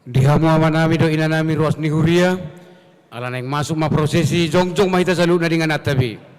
Dihamu amanami do inanami ruas ni huria, ala neng masuk ma prosesi jongjong mahita salu na dengan atabi.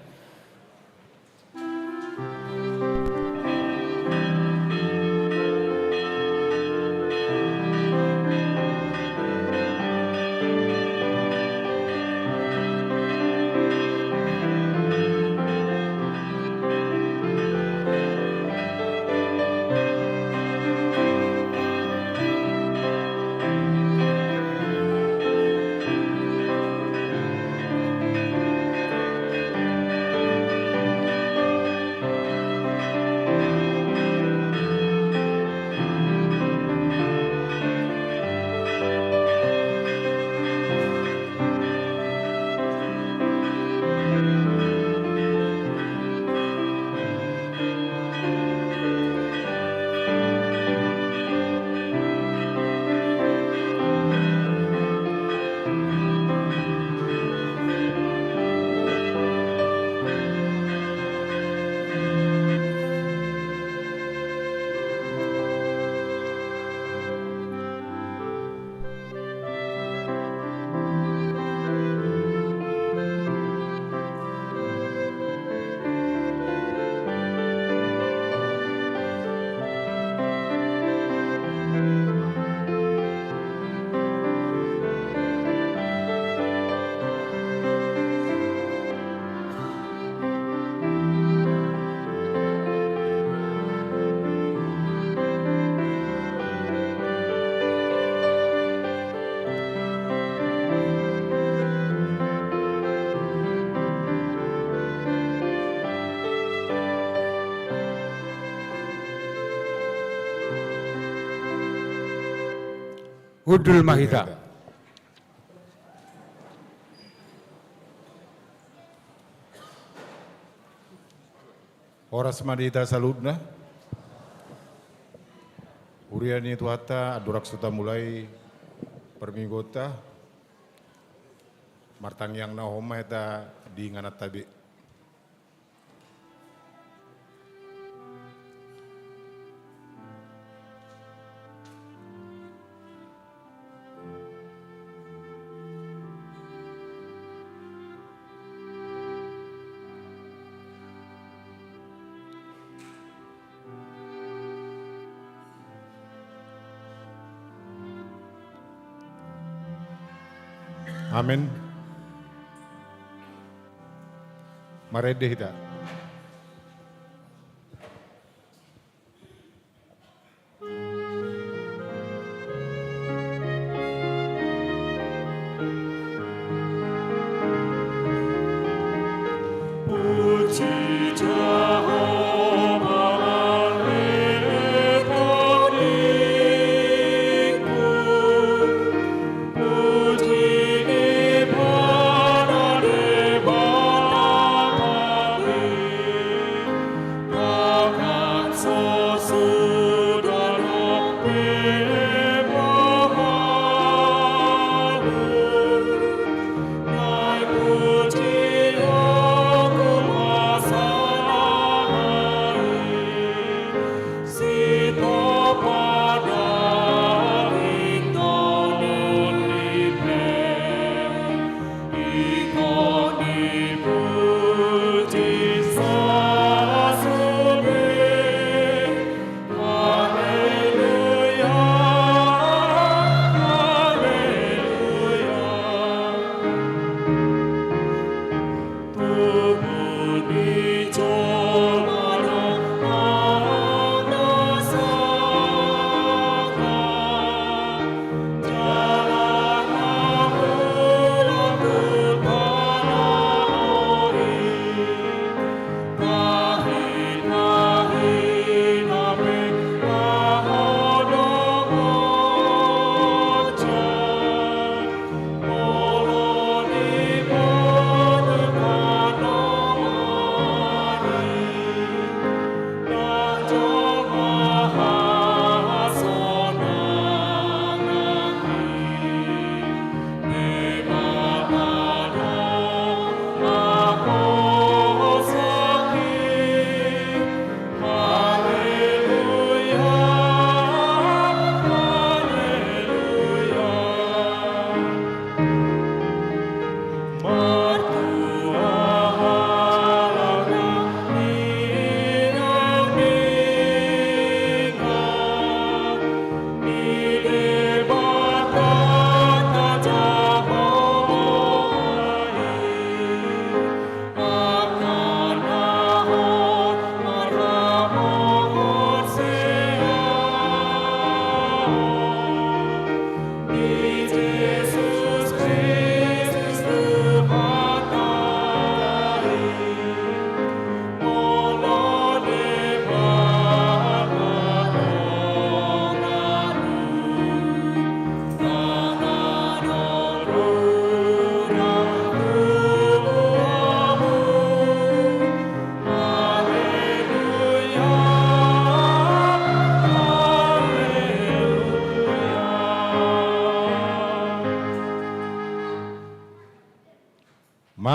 Hudul Mahita. Horas madita saludna. Uriani tuata adurak suta mulai permigota. Martang yang nahoma eta di nganat tabi. Amin. Marede hita.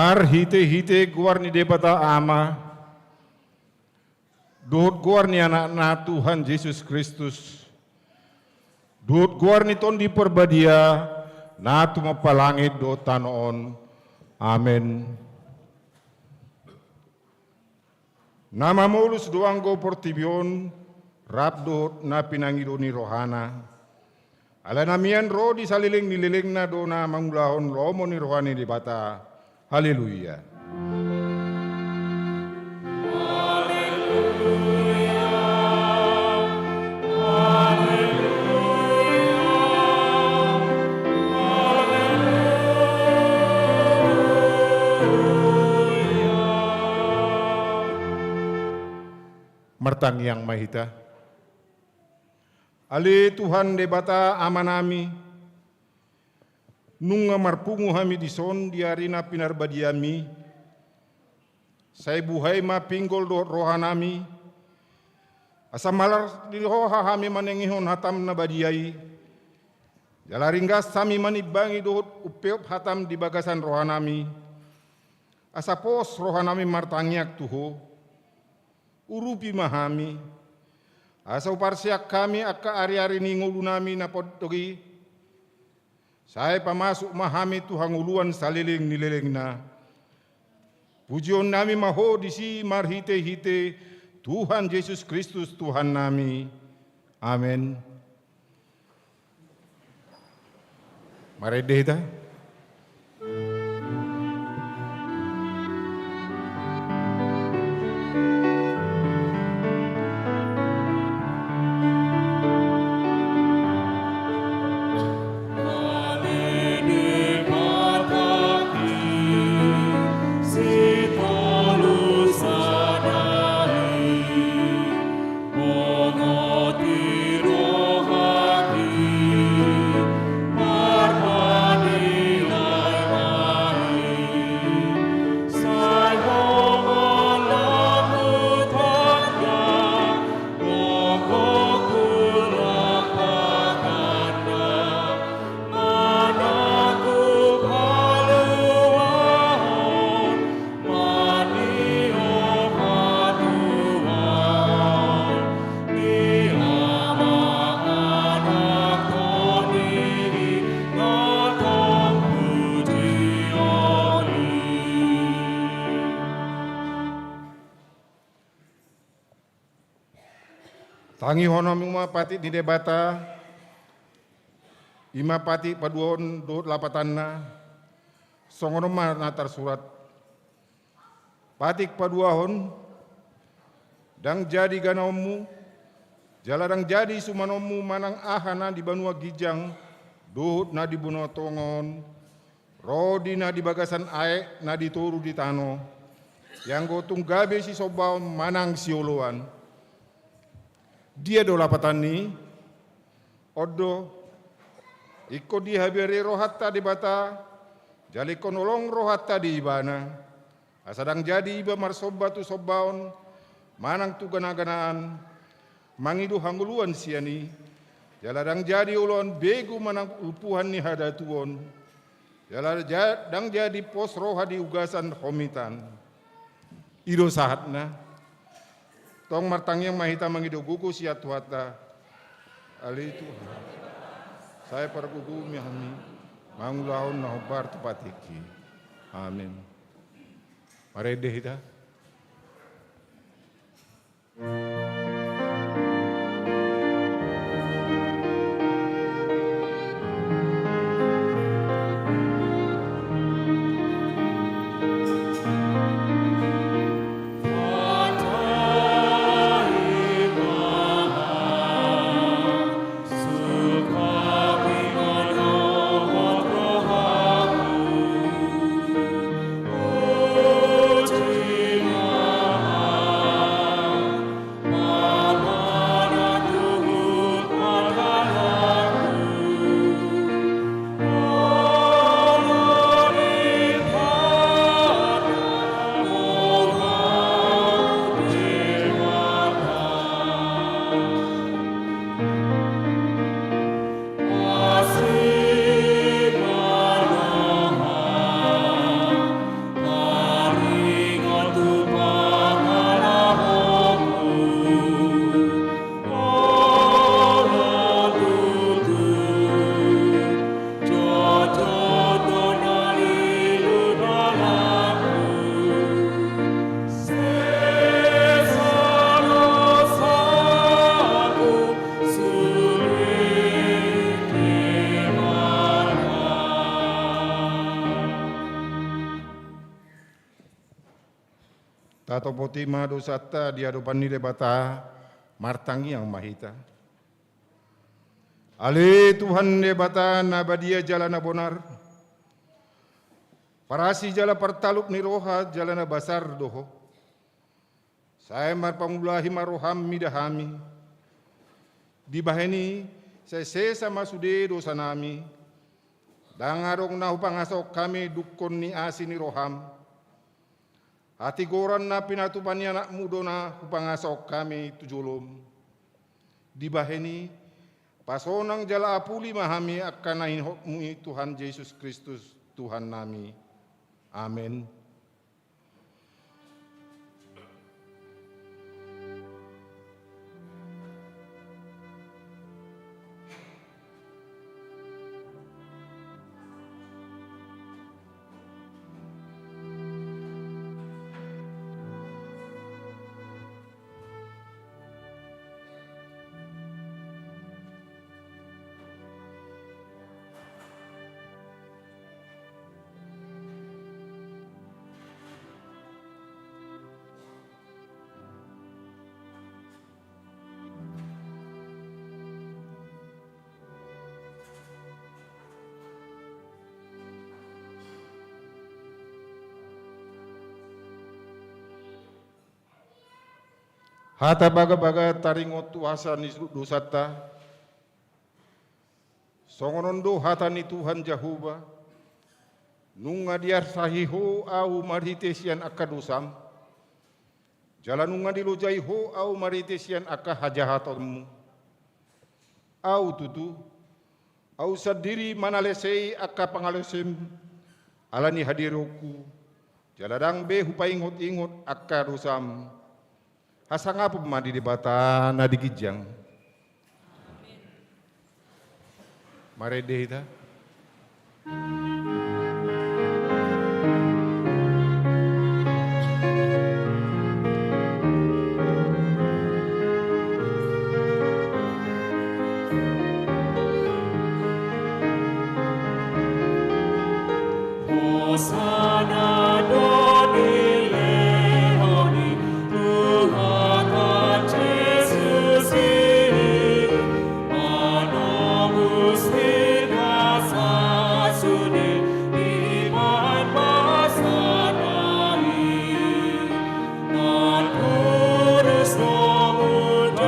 Mar hite guar ni debata ama. Dohot guar ni anak na Tuhan Yesus Kristus. Dohot guar ni ton di perbadia na tumapalangit do tanoon. Amen. Nama mulus doang go portibion rabdo na pinangido ni rohana. Ala namian ro di saliling nililing na do na mangulahon lomo ni rohani di bata. Haleluya. Martang yang mahita. Ali Tuhan debata amanami. Nunga marpungu hami dison diarina pinarbadiami. Saya buhay ma pinggol do rohanami. Asa malar di roha hami manengihon hatam na badiai. Jalaringgas sami manibangi do upeop hatam di bagasan rohanami. Asa pos rohanami martangyak tuho. Urupi mahami, asa uparsiak kami akka ari-ari ningulu nami na podtogi. Saya pamasuk mahami Tuhan uluan saliling nililing na. Pujion nami maho disi marhite-hite Tuhan Yesus Kristus Tuhan nami. Amin. Mari deh. Tangi hono mima pati di debata, ima pati paduon do lapatanna, songono natar surat. Patik paduahon, dang jadi ganomu, jaladang jadi sumanomu manang ahana di banua gijang, dohut na di bunotongon, rodi na di bagasan aek na di turu di tano, yang gotung gabe si sobaon manang sioloan. Dia do lapatani, odo, iko di habere rohatta di bata, jali konolong rohatta di ibana, asadang jadi iba marsoba tu sobaon, manang tu gana-ganaan, mangidu hanguluan siani, jaladang jadi ulon begu manang upuhan ni hadatuon, jaladang jadi pos roha di ugasan homitan, ido sahatna. Tong martang yang mahita mangido gugu siat tuata. Ali Tuhan. Saya para gugu mihami. Mangulahon na hobar tupatiki. Amin. Marede hita. Tato potima dosata di hadapan ni debata martangi yang mahita. Ale Tuhan debata nabadia jalana bonar. Parasi jala pertaluk ni roha jalana basar doho. Saya marpamulahi maroham midahami. Di baheni saya sama sude dosa nami. Dangarong nahu pangasok kami dukun ni asini roham. Hati goran na pinatupan ni anak mudo na hupangasok kami tujulum. Di baheni pasonang jala apuli mahami akan nahin hokmu Tuhan Yesus Kristus Tuhan nami. Amin. Hata baga-baga taringot tuasa ni dosata. Songonondo hata ni Tuhan Jehovah. Nunga diar sahiho au maritesian akadosam. Jalan nunga dilojai ho au maritesian akahajahatonmu. Au tutu. Au sadiri manalesei akapangalesem. Alani hadiroku. Jaladang be hupaingot-ingot akadosam. Hasang apa pemadi di bata na di Gijang. Mare deh. Hosana doni lehoni Tuhan Yesus Manomus hingga sasune iman masanai nan kurus nomudanai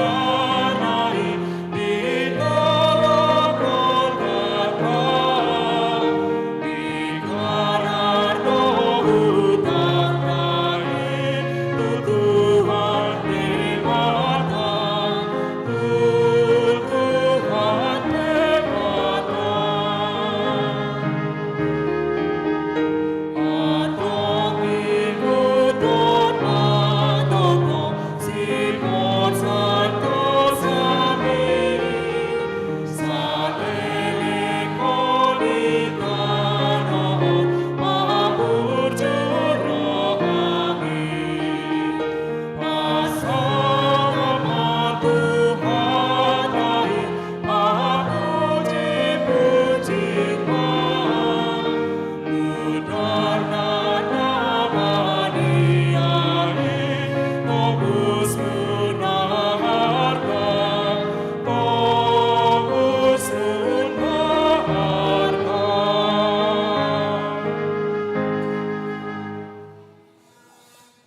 di dalam kota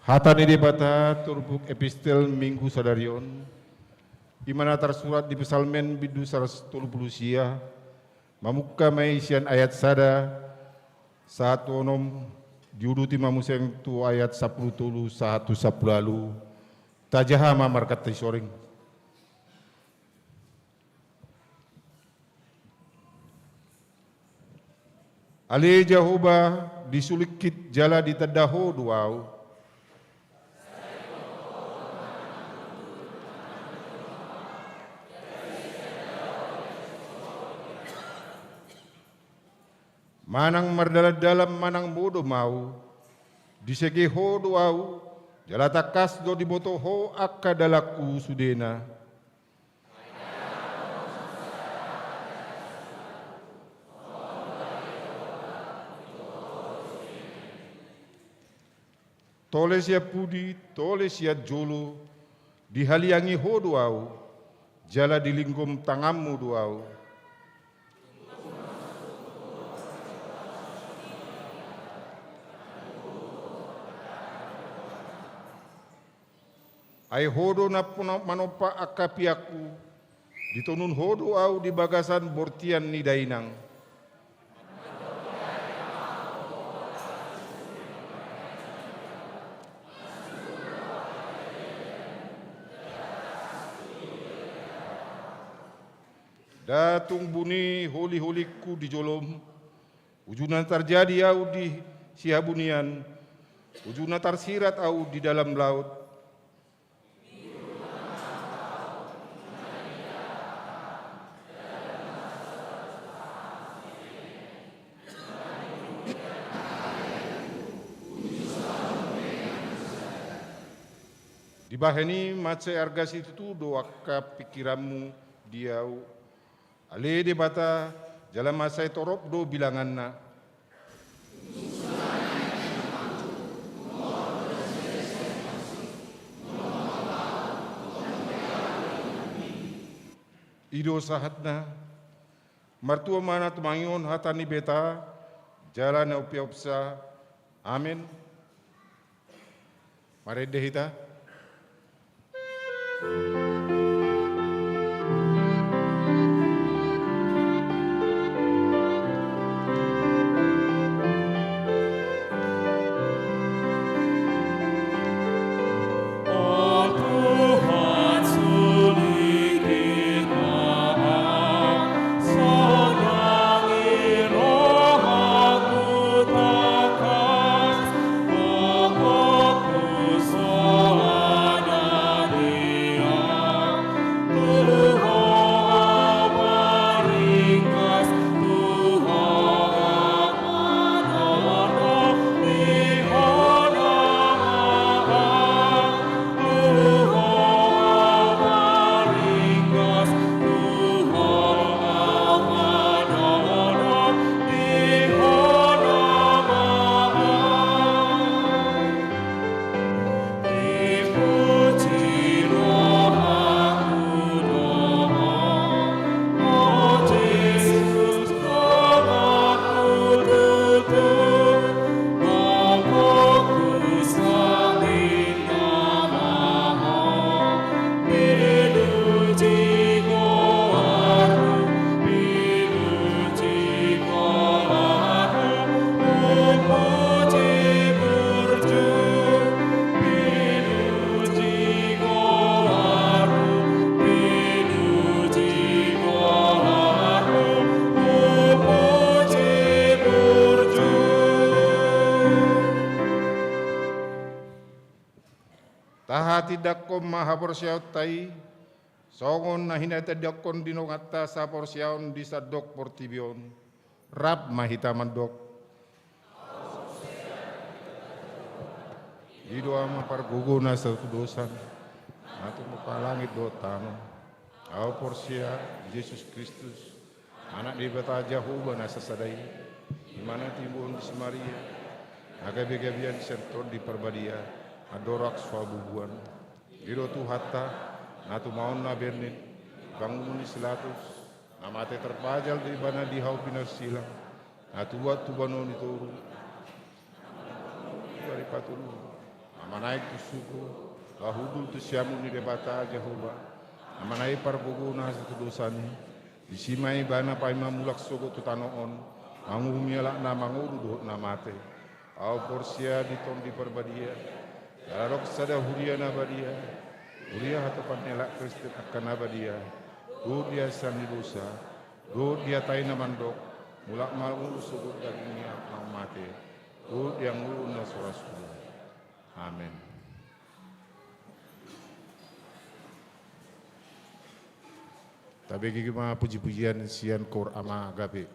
Hatani di bata turbuk epistel minggu sadarion. Imana tersurat di pesalmen bidu 130 sia. Mamuka maisian ayat sada. Satu onom diuduti mamuseng tu ayat 10 tulu 1 lalu. Tajaha mamar kata soring. Ali Jehovah disulikit jala di tedaho duau. Manang mardala dalam manang bodo mau, disege ho doau, jalatakas do diboto ho akadalaku sudena. tole sia pudi, tole sia jolo, dihaliangi hodo au, jala dilinggum tanganmu duau. Ai hodo na manopa akapiaku, ditonun hodo au di bagasan bortian ni dainang. Datung buni holi-holiku di jolom, ujunan terjadi au di sihabunian, ujunan tersirat au di dalam laut. Di bahani mace argas itu tu doaka pikiranmu diau. Ale de bata jalan masa torop do bilanganna. Ido sahatna martua mana tumangion hatani beta jalan upiopsa. Amin. Mari dehita. Tahati dakkom maha porsiaut tai, songon nahina tedakon dinongata sa porsiaun di sadok portibion, rap mahita mandok. Idoa ma parguguna satu dosan, atau muka langit do tano. Au porsia Yesus Kristus, anak di beta Jahuba nasa sadai, dimana timbun di Samaria, agabe-gabian sentor di Perbadia. Adorak swabubuan, iro tu hatta, natu maun na bernin, bangun ni silatus, namate terpajal di bana di hau pinas silang, natu buat tu bano ni toru, dari paturu, namanaik tu suku, lahudul tu siamu ni debata Jehovah, namanai parbogo na satu dosani, disimai bana paima mulak sogo tu tanoon, mangu mialak na manguru doh namate, au porsia di tom di Perbadia. Darok sada huria nabadia, huria hatapan elak Kristen akan nabadia, do dia sani dosa, do dia taina mandok, mulak malu sugut dagingnya mau mati, do dia ngulu na surasula. Amin. Tapi gimana puji-pujian sian kor ama agape.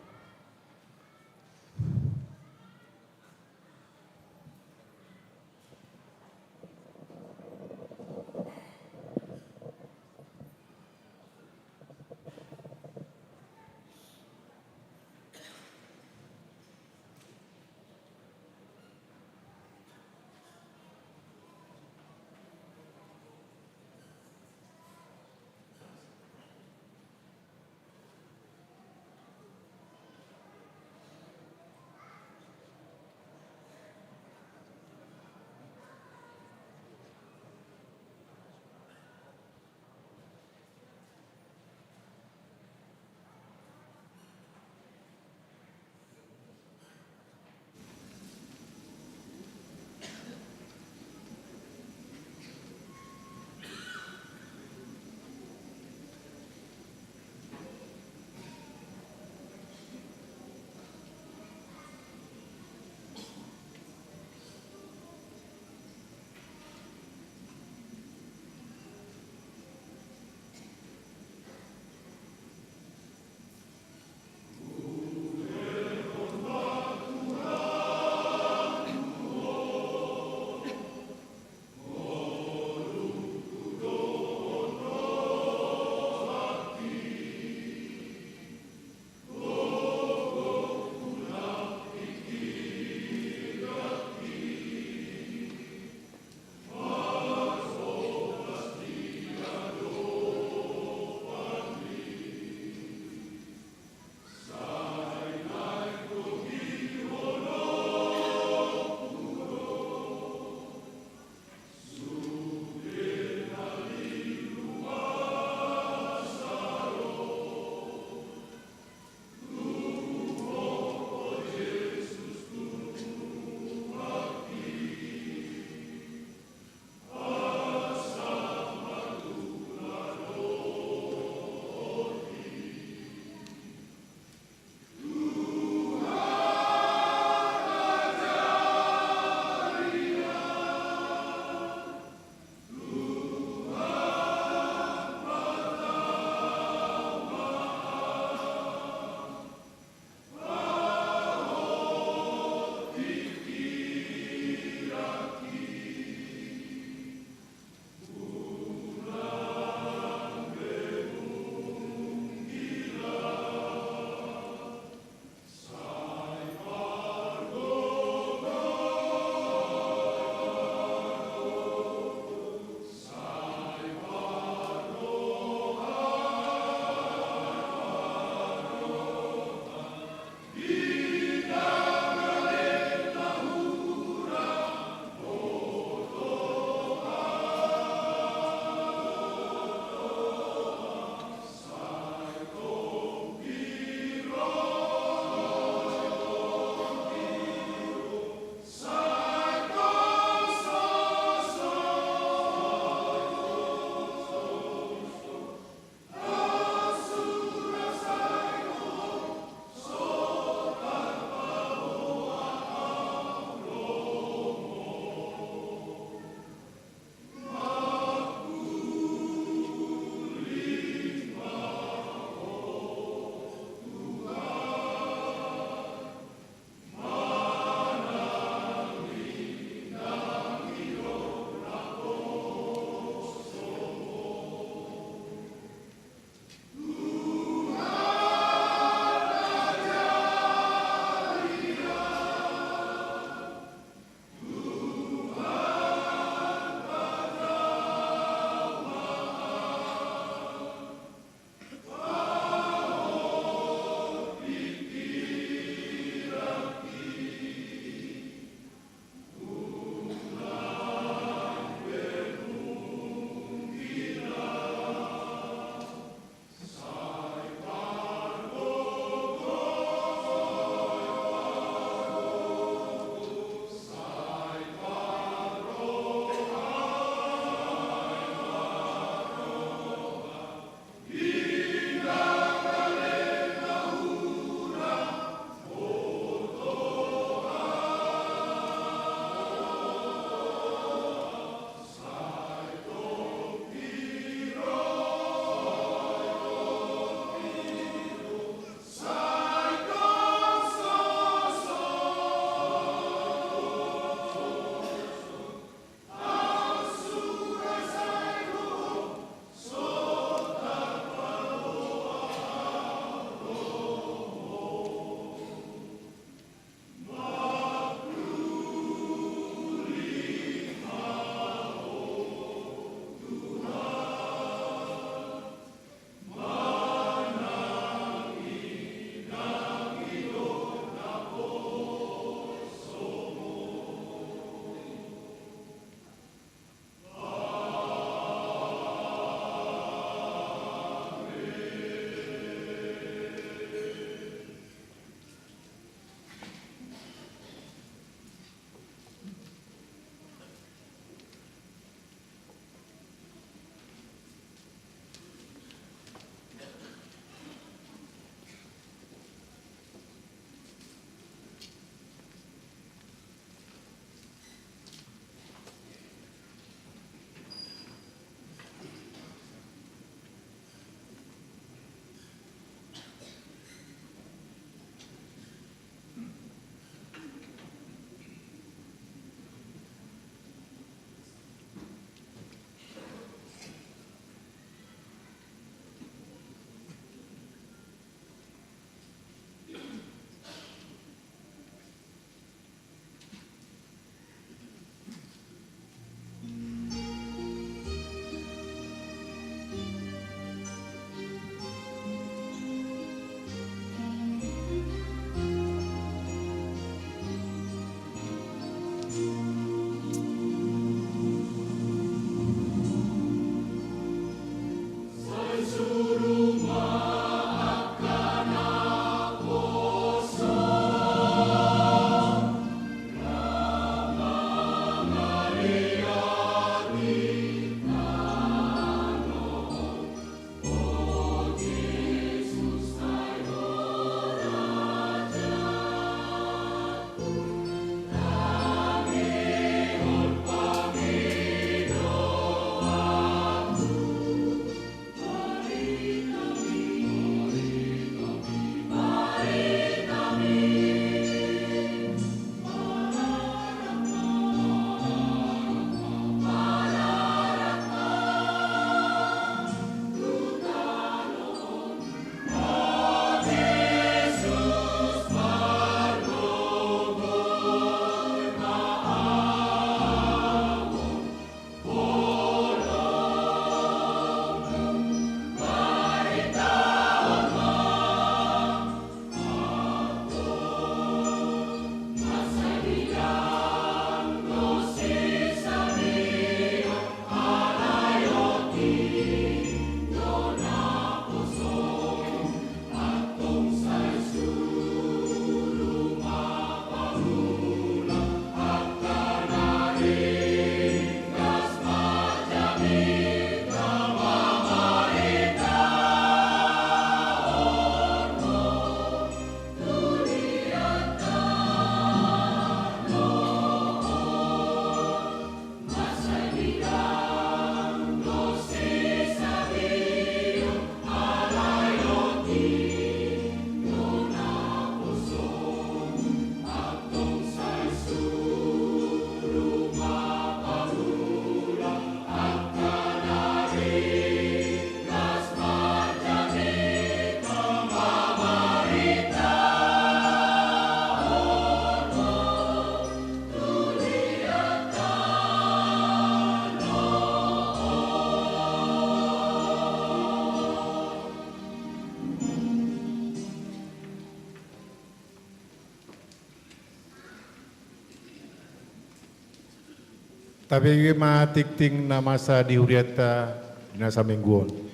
Tapi matikting na masa di huriata dinasa mingguon.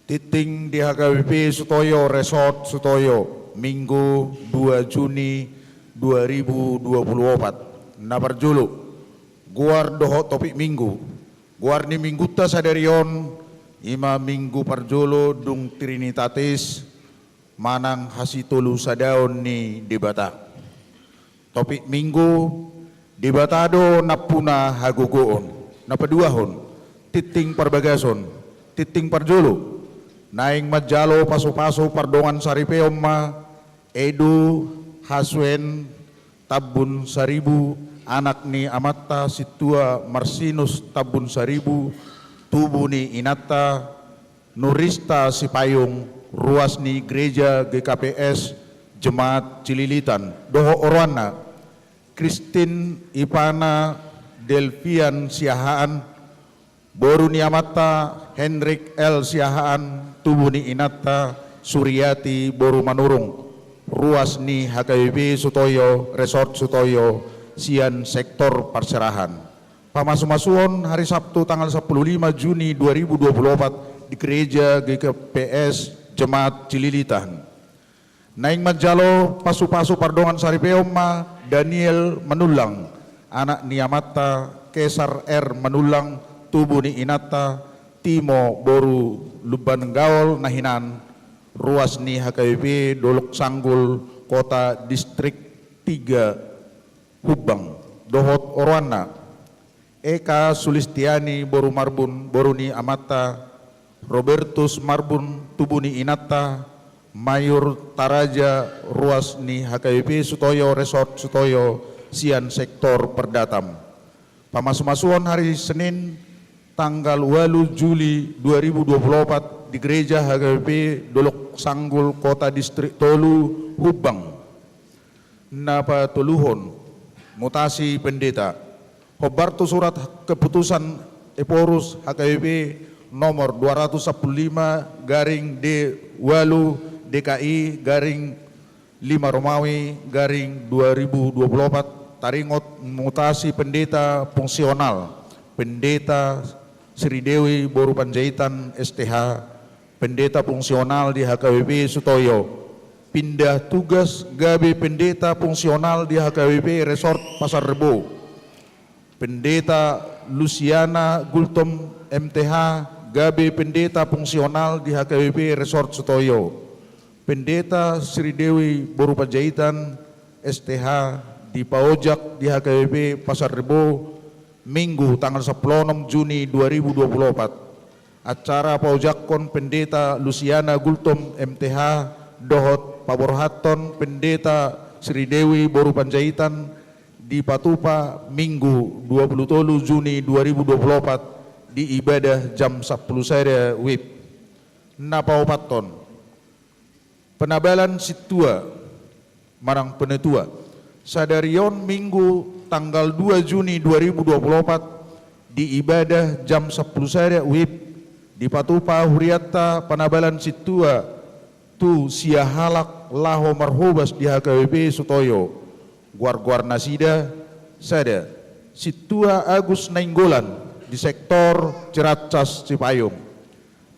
Titing di HKBP Sutoyo Resort Sutoyo Minggu 2 Juni 2024 Naparjulu Guar doho topik minggu Guar ni mingguta sadarion Ima minggu parjolo dung Trinitatis Manang hasitulu sadaon ni debata Topik minggu debatado napuna hagugoon Napaduahon Titing parbagason Titing parjolo Naing majalo paso-paso pardongan saripeom ma Edu Haswen Tabun Saribu anak ni Amatta Situa Marsinus Tabun Saribu tubu ni Inata Nurista Sipayung ruas ni gereja GKPS Jemaat Cililitan Doho Orwana Christine Ipana Delvian Siahaan Boru ni Amatta Hendrik L Siahaan tubuh ni Inata Suryati Boru Manurung ruas ni HKBP Sutoyo Resort Sutoyo Sian sektor Parserahan Pamasumasuon hari Sabtu tanggal 15 Juni 2024 di gereja GKPS Jemaat Cililitan Naing Majalo pasu-pasu pardongan saripeoma Daniel Manulang anak ni Amatta Kesar R Manulang tubuh ni Inata Timo Boru Luban Gaol Nahinan ruas ni HKBP Dolok Sanggul Kota Distrik 3 Hubang Dohot Orwana Eka Sulistiani Boru Marbun Boru ni Amatta Robertus Marbun tubuh ni Inata Mayor Taraja ruas ni HKBP Sutoyo Resort Sutoyo Sian sektor Perdatam Pamasumasuon hari Senin tanggal 8 Juli 2024 di gereja HKBP Dolok Sanggul Kota Distrik Tolu Hubang Napa Toluhon mutasi pendeta Hobarto surat keputusan Eporus HKBP nomor 215 garing D8 DKI garing 5 Romawi garing 2024 taringot mutasi pendeta fungsional pendeta Sri Dewi Boru Panjaitan STH pendeta fungsional di HKBP Sutoyo pindah tugas gabe pendeta fungsional di HKBP Resort Pasar Rebo pendeta Luciana Gultom MTH gabe pendeta fungsional di HKBP Resort Sutoyo pendeta Sri Dewi Boru Panjaitan STH di Paojak di HKBP Pasar Rebo Minggu tanggal 16 Juni 2024 acara paujakon pendeta Luciana Gultom MTH Dohot Paborhaton pendeta Sri Dewi Boru Panjaitan di Patupa Minggu 27 Juni 2024 di ibadah jam 10 sore WIB Napaupaton penabalan situa marang penetua sadarion Minggu tanggal 2 Juni 2024 di ibadah jam 10 sore WIB di Patupa Huriata Panabalan Situa tu siahalak laho marhobas di HKBP Sutoyo Guar-guar nasida sada Situa Agus Nainggolan di sektor Ciracas Cipayung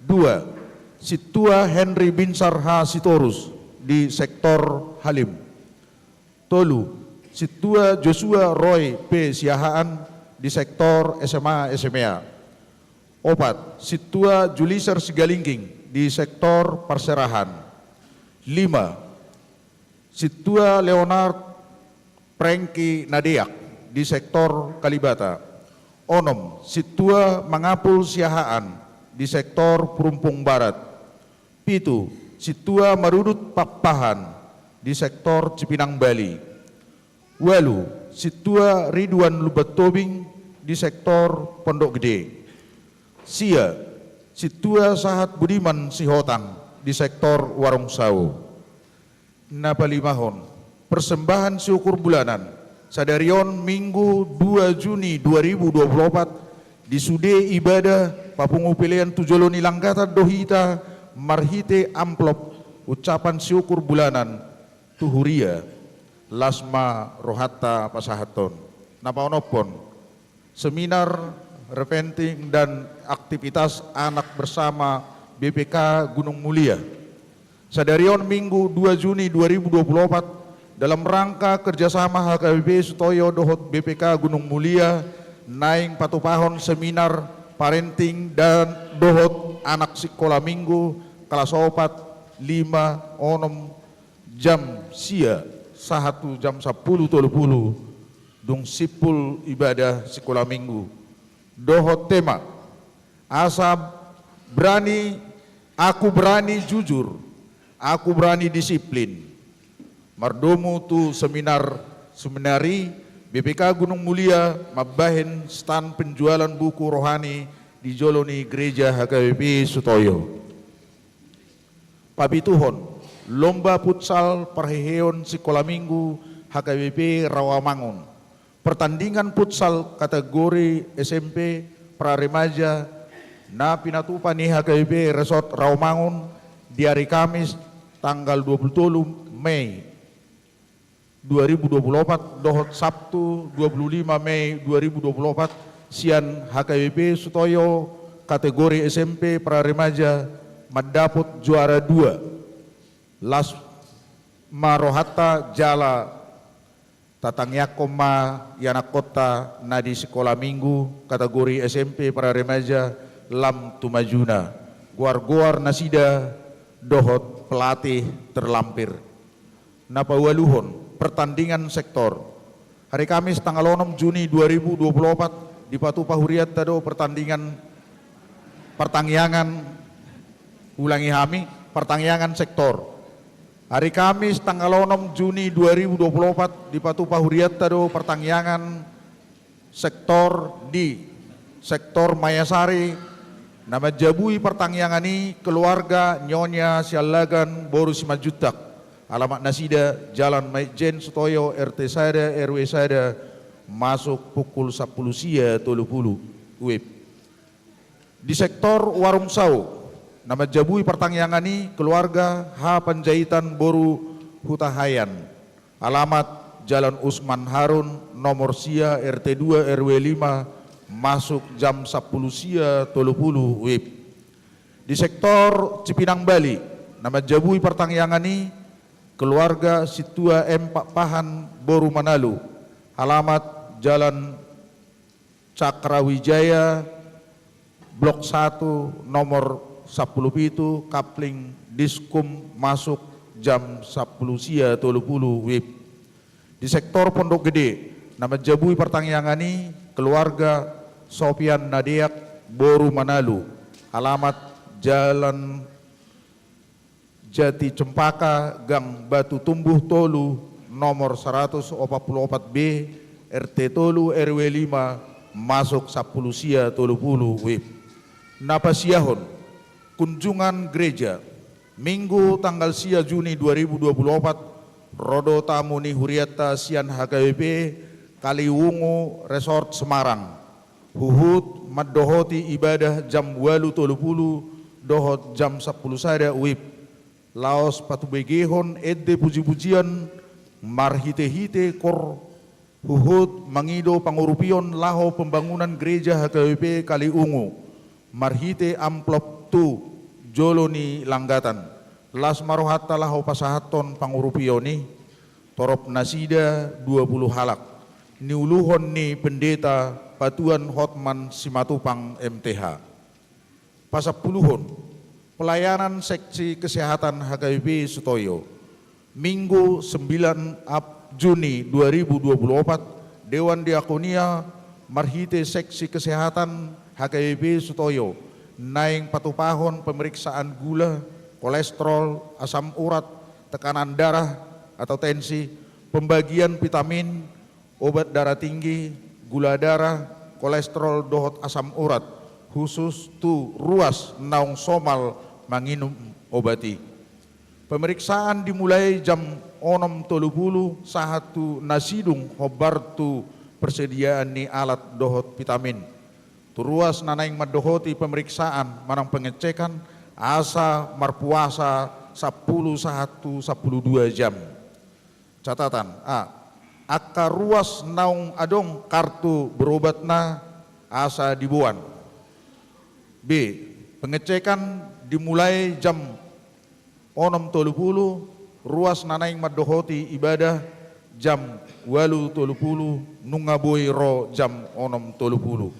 2 Situa Henry Binsar H Sitorus di sektor Halim Tolu Situa Joshua Roy P. Siahaan di sektor SMA SMEA. 4. Situa Juliser Sigalingking di sektor Parserahan. 5. Situa Leonard Prengki Nadeak di sektor Kalibata. 6. Situa Mangapul Siahaan di sektor Perumpung Barat. 7. Situa Marudut Papahan di sektor Cipinang Bali. Walu, Situa Ridwan Lubat Tobing di sektor Pondok Gede. Sia, Situa Sahat Budiman Sihotang di sektor Warung Sawo. Napalimahon, persembahan syukur bulanan sadarion Minggu 2 Juni 2024 di Sude Ibadah Papungu Pilihan Tujoloni Langgata Dohita marhite amplop ucapan syukur bulanan tuhuria lasma rohatta pasahaton. Napaonopon seminar repenting dan aktivitas anak bersama BPK Gunung Mulia sadarion Minggu 2 Juni 2024 dalam rangka kerjasama HKBP Sutoyo dohot BPK Gunung Mulia naing patupahon seminar parenting dan dohot anak sekolah minggu kelas 4 5 onom jam sia 1 jam 10.30 dung sipul ibadah sekolah minggu dohot tema asab berani, aku berani jujur, aku berani disiplin. Mardomu tu seminari BPK Gunung Mulia mabahin stand penjualan buku rohani di Joloni Gereja HKBP Sutoyo. Pabituhon lomba futsal perheheon sekolah minggu HKBP Rawamangun. Pertandingan futsal kategori SMP pra remaja na pinatupan ni HKBP Resort Rawamangun di hari Kamis tanggal 27 Mei 2024 dohot Sabtu 25 Mei 2024 sian HKBP Sutoyo kategori SMP pra remaja mendaput juara 2 Las Marohata Jala Tatangyakoma Yanakota Nadi Sekolah Minggu kategori SMP para remaja Lam Tumajuna Guar-guar Nasida dohot pelatih terlampir. Napawaluhon pertandingan sektor hari Kamis tanggal 6 Juni 2024 di Patu Pahuriat tado pertandingan pertandingan sektor. Hari Kamis tanggal 6 Juni 2024 di Patu Pahuriat tado pertandingan sektor di sektor Mayasari. Nama jabui pertandingan ini keluarga Nyonya Sialagan Boru Simajutak. Alamat Nasida Jalan Maijen Sutoyo RT Sada RW Sada masuk pukul 10 sia 30 WIB. Di sektor Warung Sau nama jabui pertangyangan ini keluarga H. Panjaitan Boru Hutahayan. Alamat Jalan Usman Harun nomor sia RT 2 RW 5 masuk jam 10 sia 30 WIB. Di sektor Cipinang Bali nama jabui pertangyangan ini keluarga Situa M. Pak Pahan Boru Manalu. Alamat Jalan Cakrawijaya Blok 1 nomor 10 itu kapling diskum masuk jam 10 sia 30 WIB. Di sektor Pondok Gede nama jabui pertangyangan ini keluarga Sofian Nadiak Boru Manalu. Alamat Jalan Jati Cempaka Gang Batu Tumbuh Tolu nomor 144B RT Tolu RW 5 masuk 10 sia 30 WIB. Napasiahon kunjungan gereja Minggu tanggal sia Juni 2024 Rodo tamu ni Huriata sian HKBP Kaliwungu Resort Semarang. Huhut maddohoti ibadah jam 8.30 dohot jam 10 sada WIB. Laos patubegehon edde puji-pujian marhite-hite kor huhut mangido pangurupion laho pembangunan gereja HKBP Kaliungu. Marhite amplop tu Joloni Langgatan. Las marohata laho pasahaton pangurupioni torop nasida 20 halak. Niuluhon ni pendeta Patuan Hotman Simatupang MTH. Pasapuluhon pelayanan seksi kesehatan HKBP Sutoyo. Minggu 9 Juni 2024 Dewan Diakonia marhite seksi kesehatan HKBP Sutoyo naing patupahon pemeriksaan gula, kolesterol, asam urat, tekanan darah atau tensi, pembagian vitamin, obat darah tinggi, gula darah, kolesterol dohot asam urat, khusus tu ruas naung somal manginum obati. Pemeriksaan dimulai jam 6.30 sahatu nasidung hobartu persediaan ni alat dohot vitamin. Turuas nanaing madohoti pemeriksaan manang pengecekan asa marpuasa 11-12 jam. Catatan A. Aka ruas naung adong kartu berobatna asa dibuan. B. Pengecekan dimulai jam 6.30, ruas nanaing madohoti ibadah jam 8.30, nungaboi ro jam 6.30.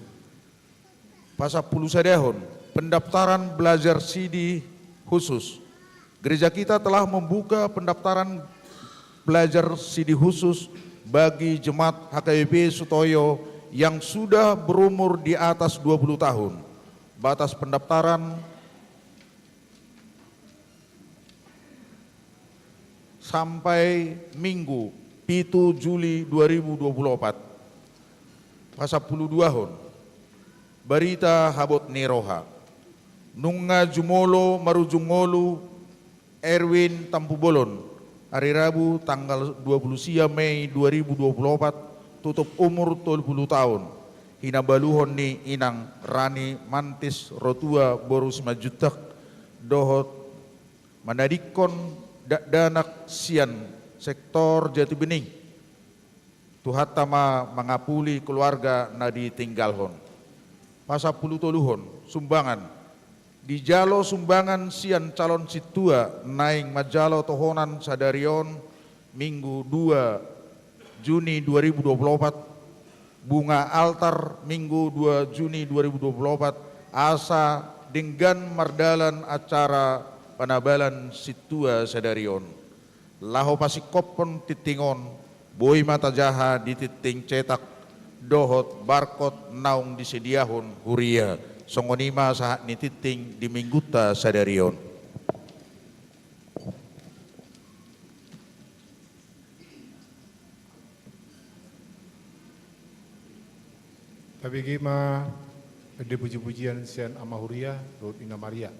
Pasal 10 sadehon, pendaftaran belajar CD khusus. Gereja kita telah membuka pendaftaran belajar CD khusus bagi jemaat HKBP Sutoyo yang sudah berumur di atas 20 tahun. Batas pendaftaran sampai Minggu 7 Juli 2024. Pasal 12 hon. Berita habot neroha. Nunga jumolo marujungolu Erwin Tampubolon. Hari Rabu tanggal 20 Mei 2024 tutup umur 20 tahun. Hinabaluhon ni inang Rani Mantis Rotua Borus Majutak dohot manadikon danak sian sektor Jati Bening. Tuhat tama mengapuli keluarga nadi tinggalhon. Pasal 10 toluhon sumbangan. Di jalo sumbangan sian calon situa naing majalo tohonan sadarion Minggu 2 Juni 2024, bunga altar Minggu 2 Juni 2024, asa dengan mardalan acara panabalan situa sadarion. Laho pasikopon titingon, boy mata jaha di titing cetak, dohot barcode naung disediahon huria. Songonima saat nititing di mingguta sadarion. Tapi gima ada puji-pujian sian amahuria Rut Ina Maria.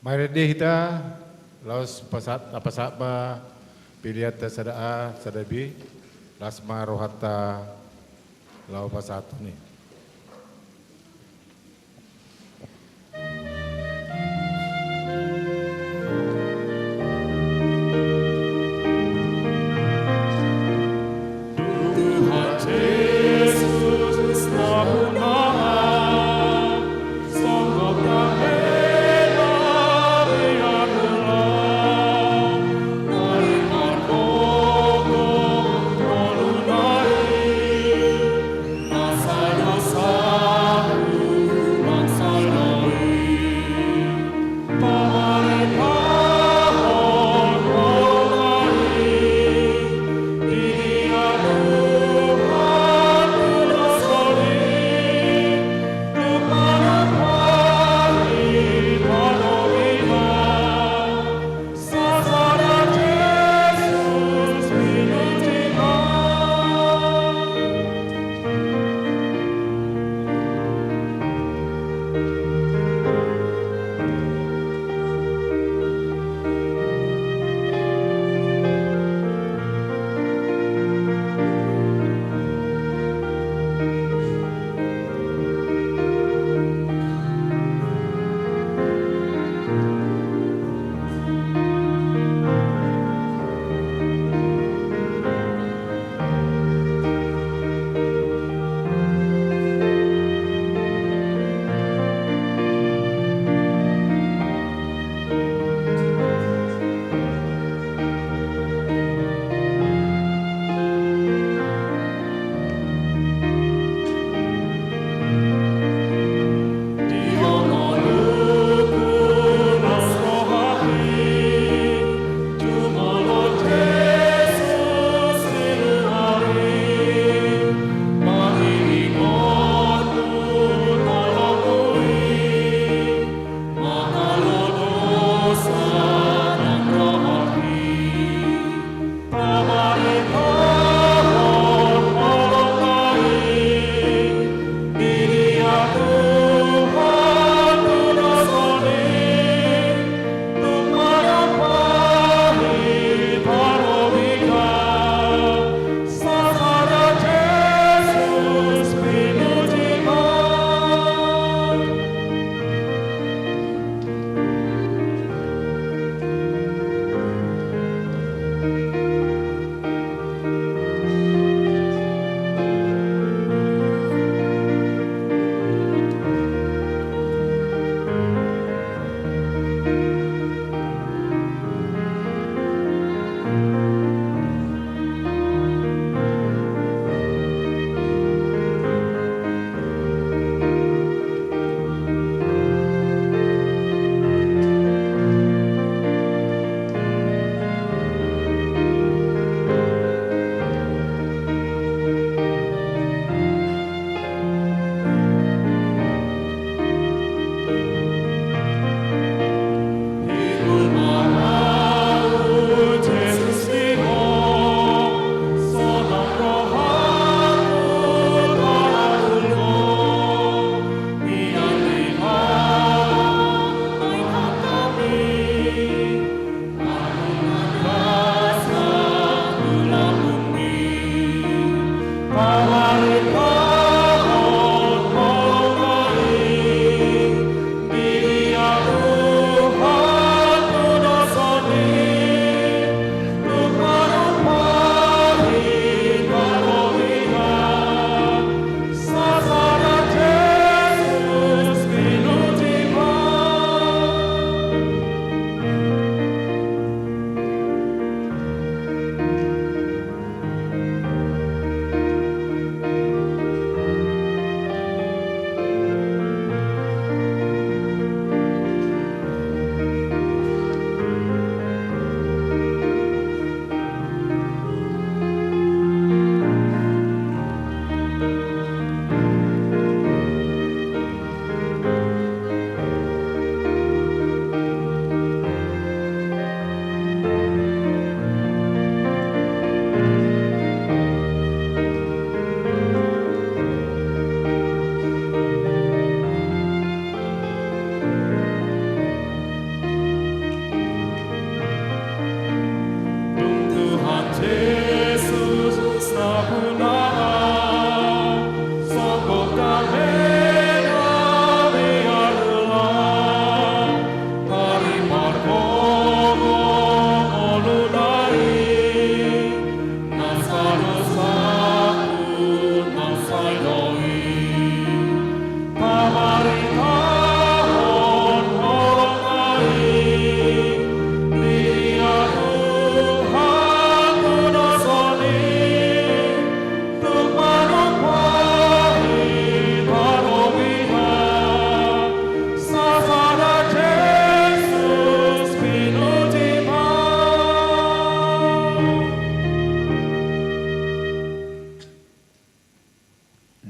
Mairede hita laos pasat ba pilihat sadaa sadabi lasma rohata lau pasatu ni. Tuhan Yesus nakunahan, sanggup dan rela biar pulang. Nariman koko melunai, nasada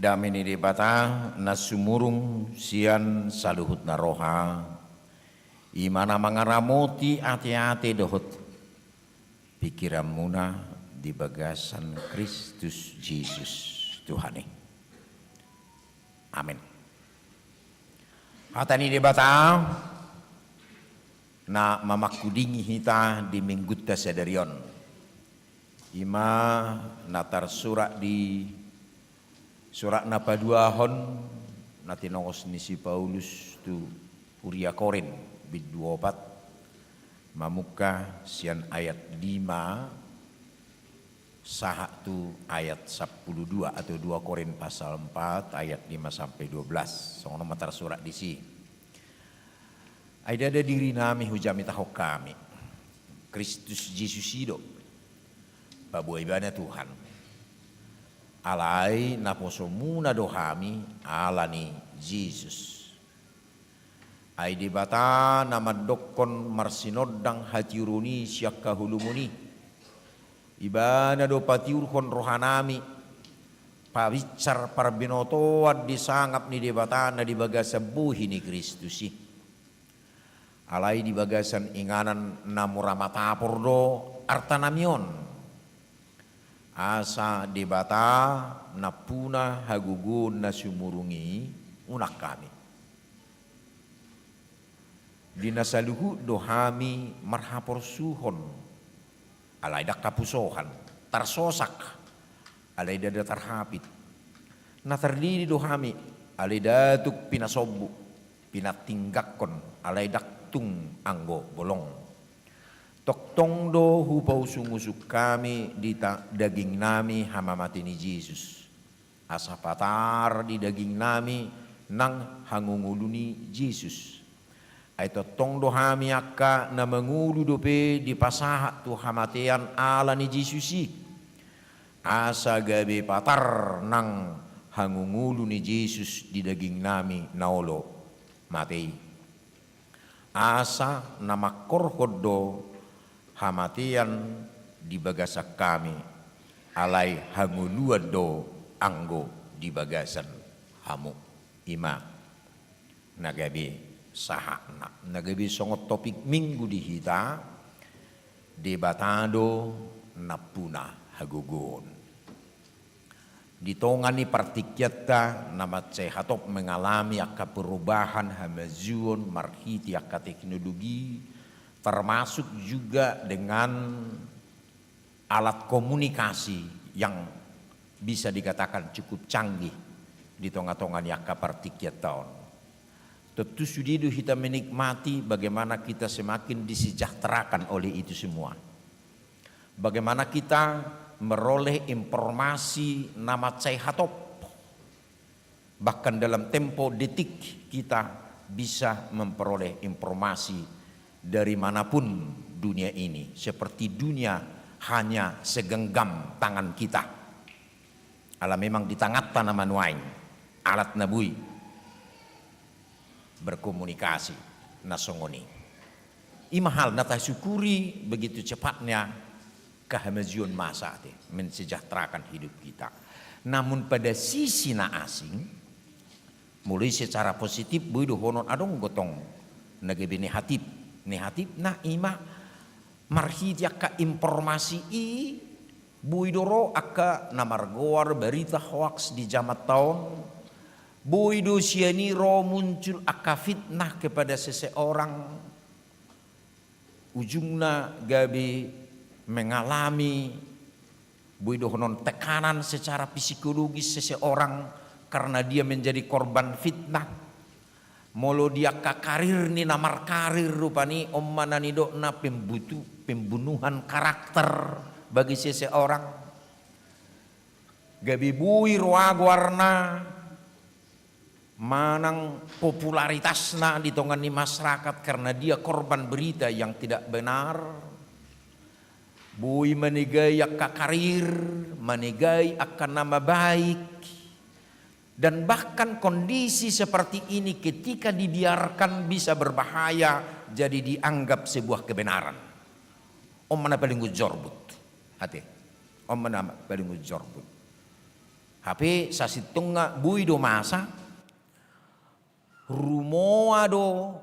damini di bata na sumurung sian saluhut na roha imana mangaramoti ati-ati dohot pikiran muna di bagasan Kristus Yesus Tuhani. Amin. Atani di bata na mamakudingi hita di minggut sadarion ima natar surat di surat napaduahon natinongos ni si Paulus tu Uria Korin bid 24 mamuka sian ayat 5 saha tu ayat 12 atau 2 Korin pasal 4 ayat 5 sampai 12 sono matar surat di si Aida ada diri nami hujami tahok kami Kristus Yesus hidup babu ibana Tuhan alai naposomuna dohami alani Yesus ai di bata nama dokon marsinodang hatiruni syakka hulumuni ibana do patiurkon rohanami pawicar parbinoto ad disangap ni di bata na di bagasa buhi ni Kristusi alai di bagasan inganan namuramata pordo artanamion asa di bata napuna hagugun na sumurungi unak kami dinasaluhu dohami marhapor suhon alai dak kapusohan tarsosak alai dada tarhapit na terdiri dohami alai datuk pinasobu pinatinggakon alai dak tung anggo bolong Toktong do hupau sungusuk kami di daging nami hamamati ni Yesus. Asa patar di daging nami nang hangunguluni Yesus. Ay totong do hami akka na mangulu dope di pasaha tu hamatean ala ni Yesusi. Asa gabe patar nang hangungulu ni Yesus di daging nami naolo matei. Asa namakor do hamatian di bagasak kami alai hanguluan do anggo di bagasan hamu ima nagabi sahakna nagabi songot topik minggu di hita debatado napuna hagugun ditongani partikyata nama sehatop mengalami akka perubahan hamazuon marhiti akka teknologi termasuk juga dengan alat komunikasi yang bisa dikatakan cukup canggih di tengah-tengah yakka partikyat tahun. Tentu sudidu kita menikmati bagaimana kita semakin disejahterakan oleh itu semua. Bagaimana kita meroleh informasi nama sehatop. Bahkan dalam tempo detik kita bisa memperoleh informasi dari manapun dunia ini seperti dunia hanya segenggam tangan kita ala memang di tangan tanaman wain alat nabui berkomunikasi nasongoni imahal nata syukuri begitu cepatnya kehamazion masa te mensejahterakan hidup kita namun pada sisi na asing mulai secara positif buido honon adong gotong nagebe negatif na ima marhit yakka informasi i buidoro akka namargoar berita hoax di jamat tahun buido sianiro muncul akka fitnah kepada seseorang ujungna gabi mengalami buido honon tekanan secara psikologis seseorang karena dia menjadi korban fitnah molo dia karir ni namar karir rupani ommanani dokna pembunuhan karakter bagi seseorang gabi bui roag warna manang popularitasna di tongan ni masyarakat karena dia korban berita yang tidak benar bui manigai akka karir manigai akan nama baik. Dan bahkan kondisi seperti ini ketika dibiarkan bisa berbahaya jadi dianggap sebuah kebenaran. Om mana paling ujorbut hati. Om mana paling ujorbut. HP sasitunga bui do masa rumoa do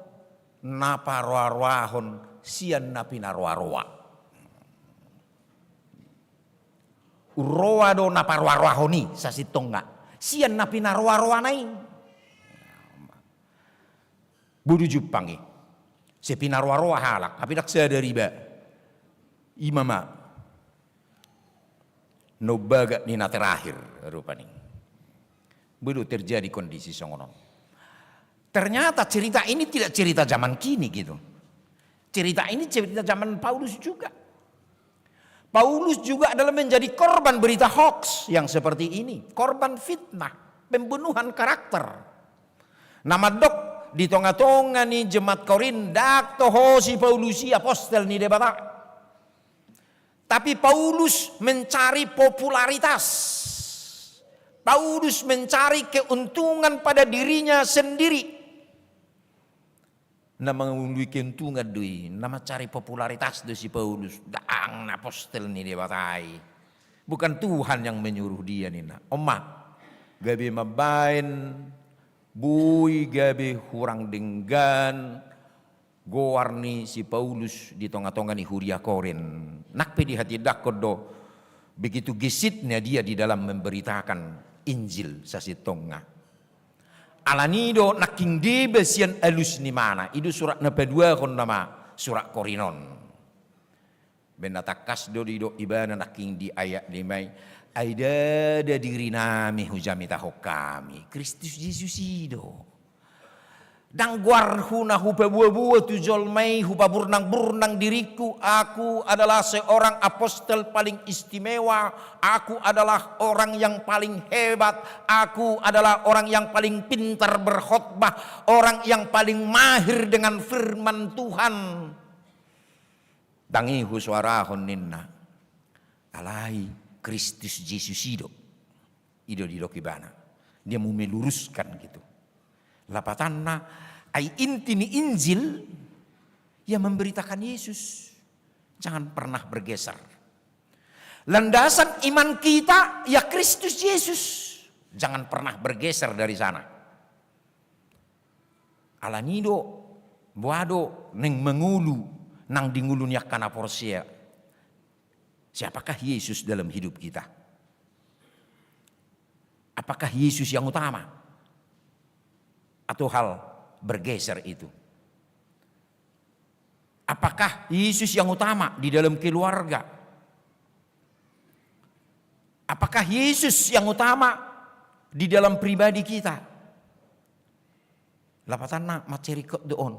naparwarwahon sian napinarwarwa. Uroa do naparwarwahoni sasitunga sian napinarwarwa nai. Budu Jepangi sepinarwarwa halak tapi dak sadari ba imama nobaga nina terakhir rupanya. Budu terjadi kondisi songonon. Ternyata cerita ini tidak cerita zaman kini gitu. Cerita ini cerita zaman Paulus juga. Paulus juga adalah menjadi korban berita hoax yang seperti ini. Korban fitnah, pembunuhan karakter. Nama dok di tonga-tonga ni jemaat Korindak toho si Paulusi apostel ni debata. Tapi Paulus mencari popularitas. Paulus mencari keuntungan pada dirinya sendiri. Nama ului keuntungan dui, nama cari popularitas do si Paulus. Daang apostel ni dia batai. Bukan Tuhan yang menyuruh dia nina. Oma, gabi mabain, bui gabi hurang denggan, gowarni si Paulus di tonga-tonga ni Huria Korin. Nakpe di hati dakodo, begitu gesitnya dia di dalam memberitakan Injil sasitonga. Alanido naking debe sian alus ni mana. Itu surat napadua kon nama surat Korinon. Benatakas do dido ibana naking di ayat limai. Aida da diri nami hujami taho kami. Kristus Yesus ido. Dang guar huna hupa buah-buah tu jolmai hupa burnang-burnang diriku. Aku adalah seorang apostel paling istimewa. Aku adalah orang yang paling hebat. Aku adalah orang yang paling pintar berkhotbah. Orang yang paling mahir dengan firman Tuhan. Dangihu suarahon ninna. Alai Kristus Yesus ido. Ido di dokibana. Dia mau meluruskan gitu. Lapatanna ai inti ni Injil yang memberitakan Yesus. Jangan pernah bergeser. Landasan iman kita ya Kristus Yesus. Jangan pernah bergeser dari sana. Alanido buado neng mengulu nang dingulunya kana porsia. Siapakah Yesus dalam hidup kita? Apakah Yesus yang utama? Atau hal bergeser itu? Apakah Yesus yang utama di dalam keluarga? Apakah Yesus yang utama di dalam pribadi kita? Lapatana materi kod doon.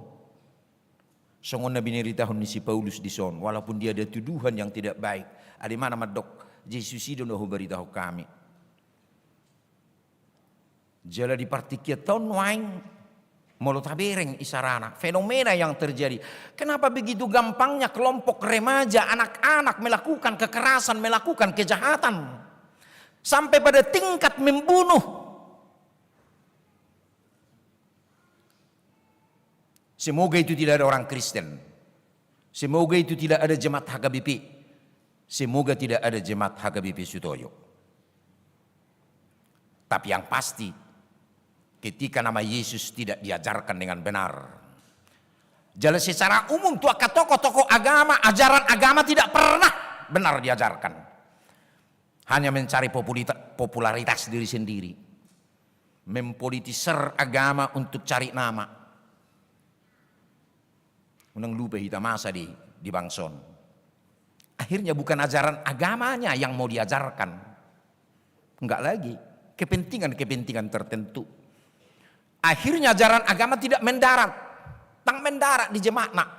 Songon na biniritahan ni si Paulus di son, walaupun dia ada tuduhan yang tidak baik. Ada mana madok Yesus itu nahu beritahu kami. Jala di partikiaton waing molotabereng isarana. Fenomena yang terjadi. Kenapa begitu gampangnya kelompok remaja, anak-anak melakukan kekerasan, melakukan kejahatan. Sampai pada tingkat membunuh. Semoga itu tidak ada orang Kristen. Semoga itu tidak ada jemaat HKBP. Semoga tidak ada jemaat HKBP Sutoyo. Tapi yang pasti, ketika nama Yesus tidak diajarkan dengan benar. Jadi secara umum tokoh-tokoh agama, ajaran agama tidak pernah benar diajarkan. Hanya mencari popularitas diri sendiri. Mempolitisir agama untuk cari nama. Unang lupa hitam masa di Bangson. Akhirnya bukan ajaran agamanya yang mau diajarkan. Enggak lagi. Kepentingan-kepentingan tertentu. Akhirnya ajaran agama tidak mendarat. Tang mendarat di jemaat nak.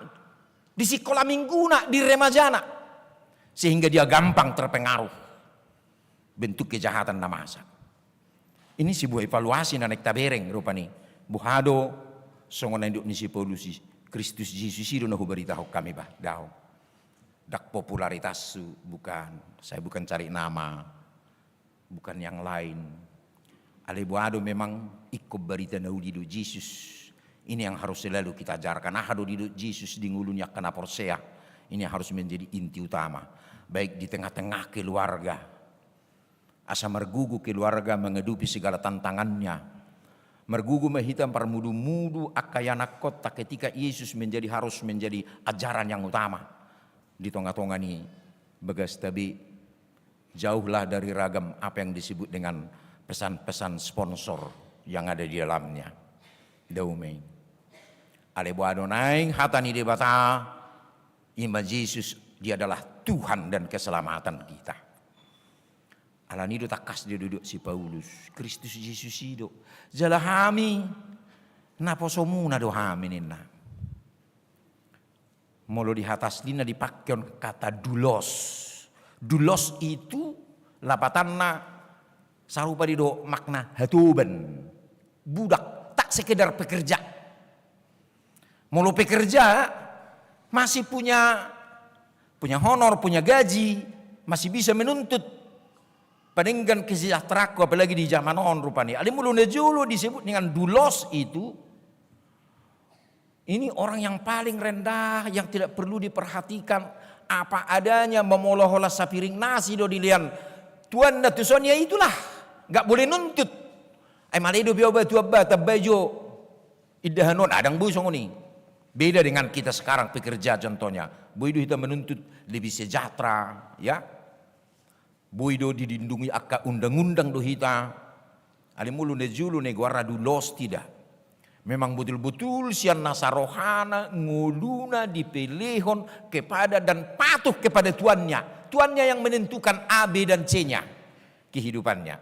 Di sekolah mingguna, di remajana. Sehingga dia gampang terpengaruh. Bentuk kejahatan na masa. Ini sebuah evaluasi na nektabereng rupani. Buhado, songon na induk ni si Paulusi. Kristus Yesus itu nahu beritahu kami bah. Daw. Dak popularitas bukan. Saya bukan cari nama. Bukan yang lain. Alebuado memang ikut berita nahu didu Yesus. Ini yang harus selalu kita ajarkan. Ahado didu Yesus di ngulunya kena porsea. Ini yang harus menjadi inti utama. Baik di tengah-tengah keluarga. asa mergugu keluarga mengedupi segala tantangannya. Mergugu menghitam permudu-mudu akayanak kota ketika Yesus harus menjadi ajaran yang utama. Di tengah-tengah ini begas tapi jauhlah dari ragam apa yang disebut dengan pesan-pesan sponsor yang ada di dalamnya. Daumeng. Ale buado naing hatani debata iman Yesus dia adalah Tuhan dan keselamatan kita. Alani do takas dia duduk si Paulus. Kristus Yesus hidup. Jala hami naposomuna do hami nina. Molo di atas dina dipakai kata dulos. Dulos itu lapatanna sarupa di do makna hatuban. Budak tak sekedar pekerja. Molo pekerja masih punya honor, punya gaji, masih bisa menuntut peninggan kesejahteraanku apalagi di zaman on rupanya. Ali mulu nejulu disebut dengan dulos itu. Ini orang yang paling rendah yang tidak perlu diperhatikan apa adanya memolohola sapiring nasi do dilian. Tuan da tusonia itulah enggak boleh nuntut. Ai maledo biau batu abba tabajo idahanon adang busong ni. Beda dengan kita sekarang pekerja contohnya. Boido kita menuntut lebih sejahtera, ya. Boido didindungi akka undang-undang do hita. Ali mulu nejulu negara dulos tidak. Memang betul-betul sian nasarohana nguluna dipelihon kepada dan patuh kepada tuannya. Tuannya yang menentukan A, B dan C-nya kehidupannya.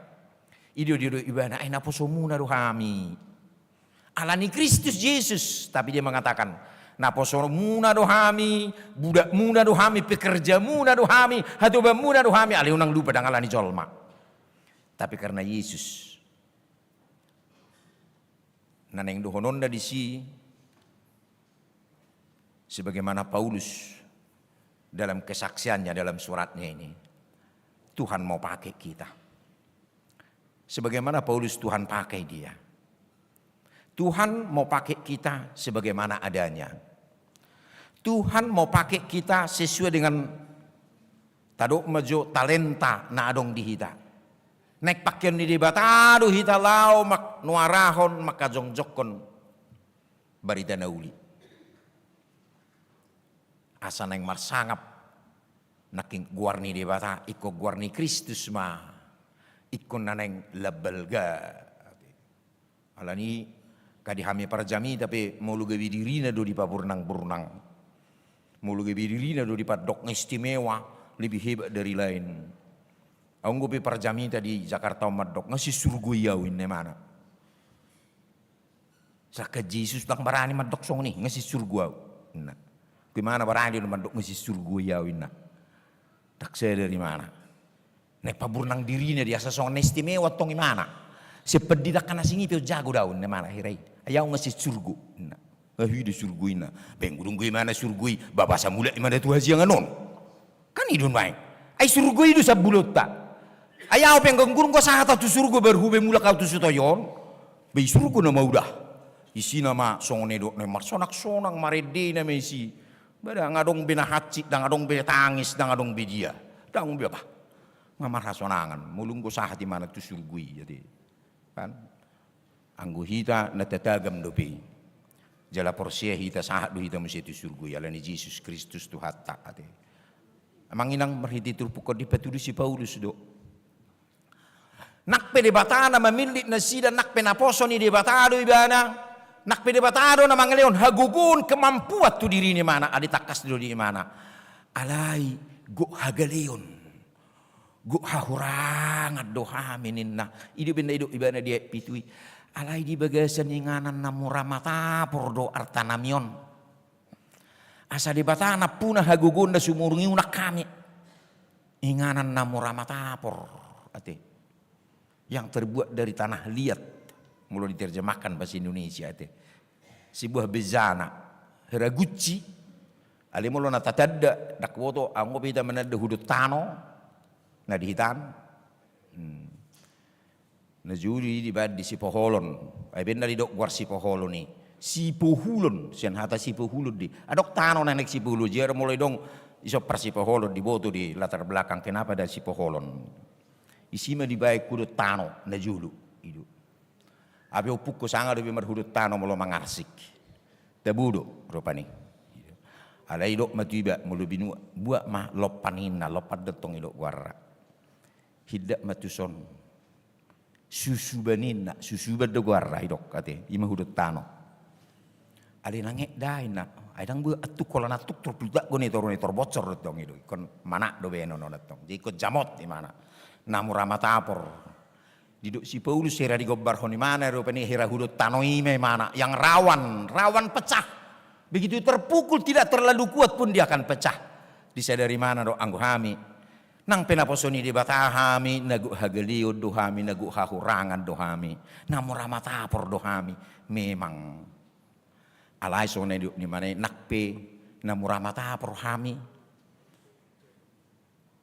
Ido ibana ai naposomuna rohami. Alani Kristus Yesus, tapi dia mengatakan naposomuna rohami, budak muna rohami, pekerja muna rohami, hatuba muna rohami, ali unang lupa dang alani jolma. Tapi karena Yesus naneng dohononda di si sebagaimana Paulus dalam kesaksiannya dalam suratnya ini, Tuhan mau pakai kita. Sebagaimana Paulus Tuhan pakai dia. Tuhan mau pakai kita sebagaimana adanya. Tuhan mau pakai kita sesuai dengan tadok majo talenta na adong di hita. Nek pakaian di batado hita lau mak nuarahon maka jongjokon barita nauli. Asa neng marsangap naking guarni di bata iko guarni Kristus ma ikon naneng labelga. Alani kadi hami parjami tapi mulu gawi dirina do di papurnang-purnang. Mulu gawi dirina do di padok istimewa lebih hebat dari lain. Ang gopi parjami tadi Jakarta madok ngasi surgo yawin ne mana. Saka Jesus dang barani madok song ni ngasi surgo. Nah. Gimana barani do madok ngasi surgo yawin na. Tak saya dari mana. Nek papurnang dirina dia sasong istimewa tong imana. Sepedidak kana singi pio jago daun ne mana hirai. Ayaw nga si surgo. Ahi di surgo ina. Benggurung gue mana surgo i. Babasa mula di mana tuha siya nga nun. Kan idun main. Ay surgo i do sa bulot ta. Ayaw penggurung ko sa hata tu surgo berhube mula kau tu sutoyon. Bay surgo na maudah. Isi nama songone do. Marsonak-sonang marede na may si. Bada nga dong binahatsit. Da nga dong binatangis. Da nga dong bidia. Da nga dong apa. Nga marasonangan. Mulung ko sa hati mana tu surgo i. Jadi. Kan. Anggo hita natatagam dopi. Jala porsia hita sahat do hita musi tu surgo yala ni Jesus Kristus tu hatta ate. Amang inang marhiti turpukod di patudu si Paulus do. Nak pedebatana mamilit na sida nak penaposo ni debatado ibana. Nak pedebatado na mangaleon hagugun kemampuan tu diri ni mana adi takas do di mana. Alai go hagaleon. Go hahurangat do haminin na. Idu benda idu ibana dia pitui. Alai di bagasan inganan na muramata pordo artanamion. Asa di batana puna hagugunda sumurungi unak kami. Inganan na muramata por. Ate. Yang terbuat dari tanah liat. Mulai diterjemahkan bahasa Indonesia. Ate. Sebuah bezana. Heraguci. Ali mulo na tatadda. Dakwoto anggo pita menada hudut tano. Na dihitan. Najuri di bad di Sipoholon. Ay benda di dok war Sipoholon ni. Sipohulon sian hata Sipohulon di. Adok tano na nek Sipohulon. Jera mulai dong iso per Sipoholon di boto di latar belakang kenapa ada Sipoholon. Isima di baik kudut tano na julu idu. Abi upuk ko sanga dobi marhudut tano molo mangarsik. Tabudo rupani. Ala idok matiba mulu binu buat mah lopanina lopat detong idok warra. Hidak matuson susu banina susu bado warra idok kate ima hudut tano. Ali nangek dai na aidang bu atu kola natuk terpudak goni tor bocor detong idok kon mana do beno no detong. Jadi ikut jamot di mana. Namu ramatapor. Diduk si Paulus hera digobbar honi mana rupani hera hudut tano ime mana yang rawan pecah. Begitu terpukul tidak terlalu kuat pun dia akan pecah. Disadari mana do anggo hami. Nang penaposoni di batahami nagu hagelio dohami nagu hahurangan dohami. Namu ramatapor dohami memang alai sone di mana nakpe namu ramatapor hami.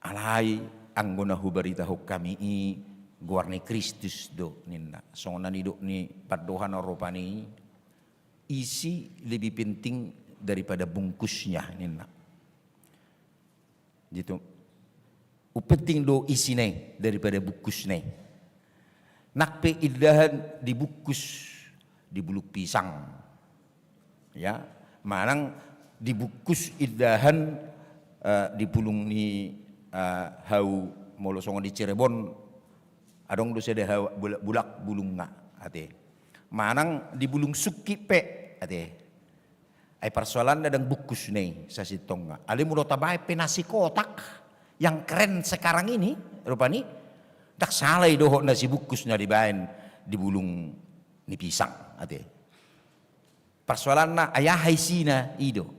Alai anggona hubarita kami i guarni Kristus do ninna songna ni do ni padohan Eropani isi lebih penting daripada bungkusnya ninna gitu upenting do isine daripada bungkusne nakpe idahan dibungkus di buluk pisang ya manang dibungkus idahan di pulung ni hau molo songo di Cirebon adong do sede hau bulak bulung nga ate manang di bulung suki pe ate ay persoalan dadang bukus nih sa sitong nga ali mulo tabay penasi kotak yang keren sekarang ini rupani dak salay doho na si bukus na dibayan di bulung ni pisang ate persoalan na ayahay sina ido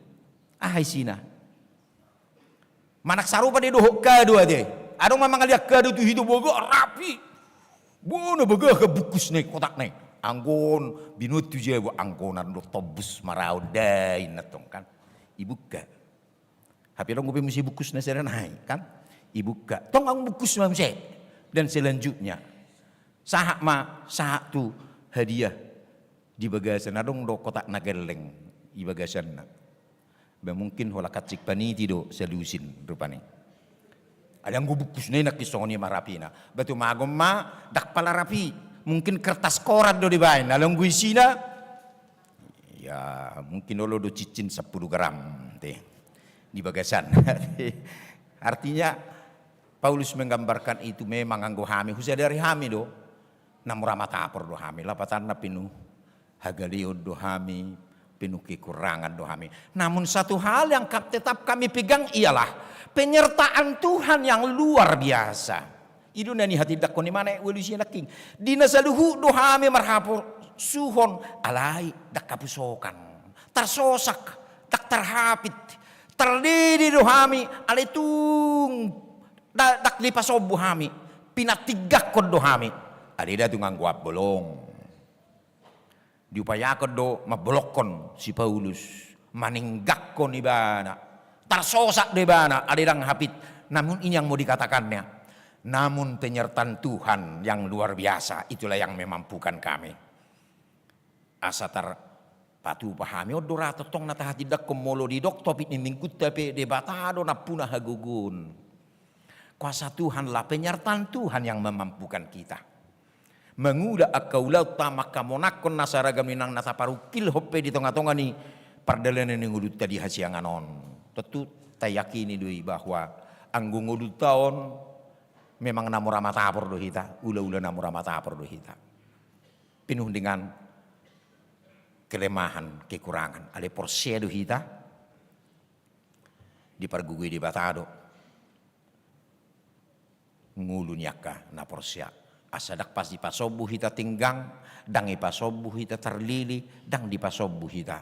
ahay sina manak sarupa di dohok kado ade. Adong memang lihat kado tu hidup bogo rapi. Bono bogo ke bukus nih kotak nih. Anggon binut tu je anggonan do tobus marau dai natong kan. Ibuka. Hapi dong gue mesti bukus na serenai kan. Ibuka. Tong ang bukus mamse. Dan selanjutnya sahak tu hadiah di bagasan adong do kotak nageleng di bagasan na. Mungkin hola kacik paniti do selusin rupani. Ada yang bukus nih nak kisoni marapina. Batu magom ma dak pala rapi. Mungkin kertas koran do dibain. Alang gue sina. Ya mungkin lo do cicin 10 gram teh di bagasan. Artinya Paulus menggambarkan itu memang anggo hami. Khususnya dari hami do. Namu ramatapor do hami. Lapatan na pinuh hagalio do hami. Penuh kekurangan dohami. Namun satu hal yang tetap kami pegang ialah penyertaan Tuhan yang luar biasa. Itu nani hati dakoni mana evolusi naking. Dina saluhu dohami marhapur suhon alai dak kapusokan. Tarsosak dak terhapit. Terdiri dohami alitung dak lipasobu hami. Pinatigak kon dohami. Adida tungang guap bolong. Diupayakan do mablokon si Paulus maninggakon ibana tarsosak di bana adidang hapit namun ini yang mau dikatakannya namun penyertaan Tuhan yang luar biasa itulah yang memampukan kami asa tar patu pahami odora totong nata hati dak komolo di dok topik ni mingkut tapi debatado na punah hagugun kuasa Tuhan lah penyertaan Tuhan yang memampukan kita. Menguda akaulau tamak kamonakon nasaragam ninang nataparukil hope di tengah-tengah ni pardalanan yang ngudut tadi hasianganon. Tentu tayakini dui bahwa anggung ngudut tahun memang namu ramatapor do hita, ula-ula namu ramatapor do hita. Penuh dengan kelemahan, kekurangan. Ale porsia do hita dipargugui di batado. Ngulu nyaka na porsia. Asadak pas di pasobu hita tinggang, dang ipasobu hita terlili, dang di pasobu hita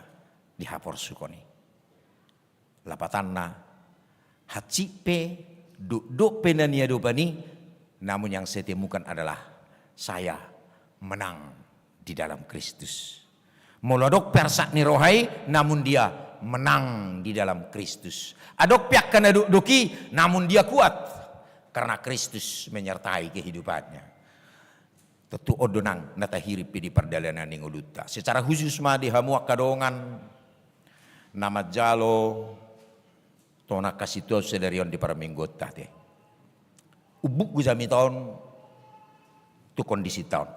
dihapor sukoni. Lapatanna hacipe duk penania dopani, namun yang saya temukan adalah saya menang di dalam Kristus. Molodok persak ni rohai, namun dia menang di dalam Kristus. Adok piak kena duki, namun dia kuat karena Kristus menyertai kehidupannya. Tentu odonang natahiripi di perdalanan yang uluta. Secara khusus mah di hamuak kadongan nama jalo tona kasih tuh sedarion di paraminggot teh. Ubuk guzami tahun Tu kondisi tahun.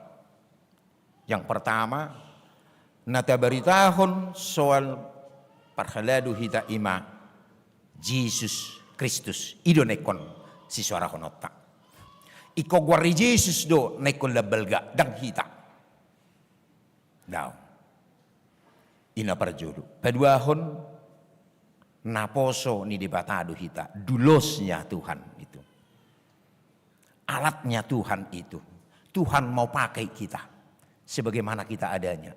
Yang pertama, nata beritahon soal parhaladu hita ima Yesus Kristus ido nekon si suara honota. Iko guari Yesus do nekon labelga dang hita. Daw. Ina parjodo. Paduahon naposo ni debatado hita. Dulosnya Tuhan itu. Alatnya Tuhan itu. Tuhan mau pakai kita. Sebagaimana kita adanya.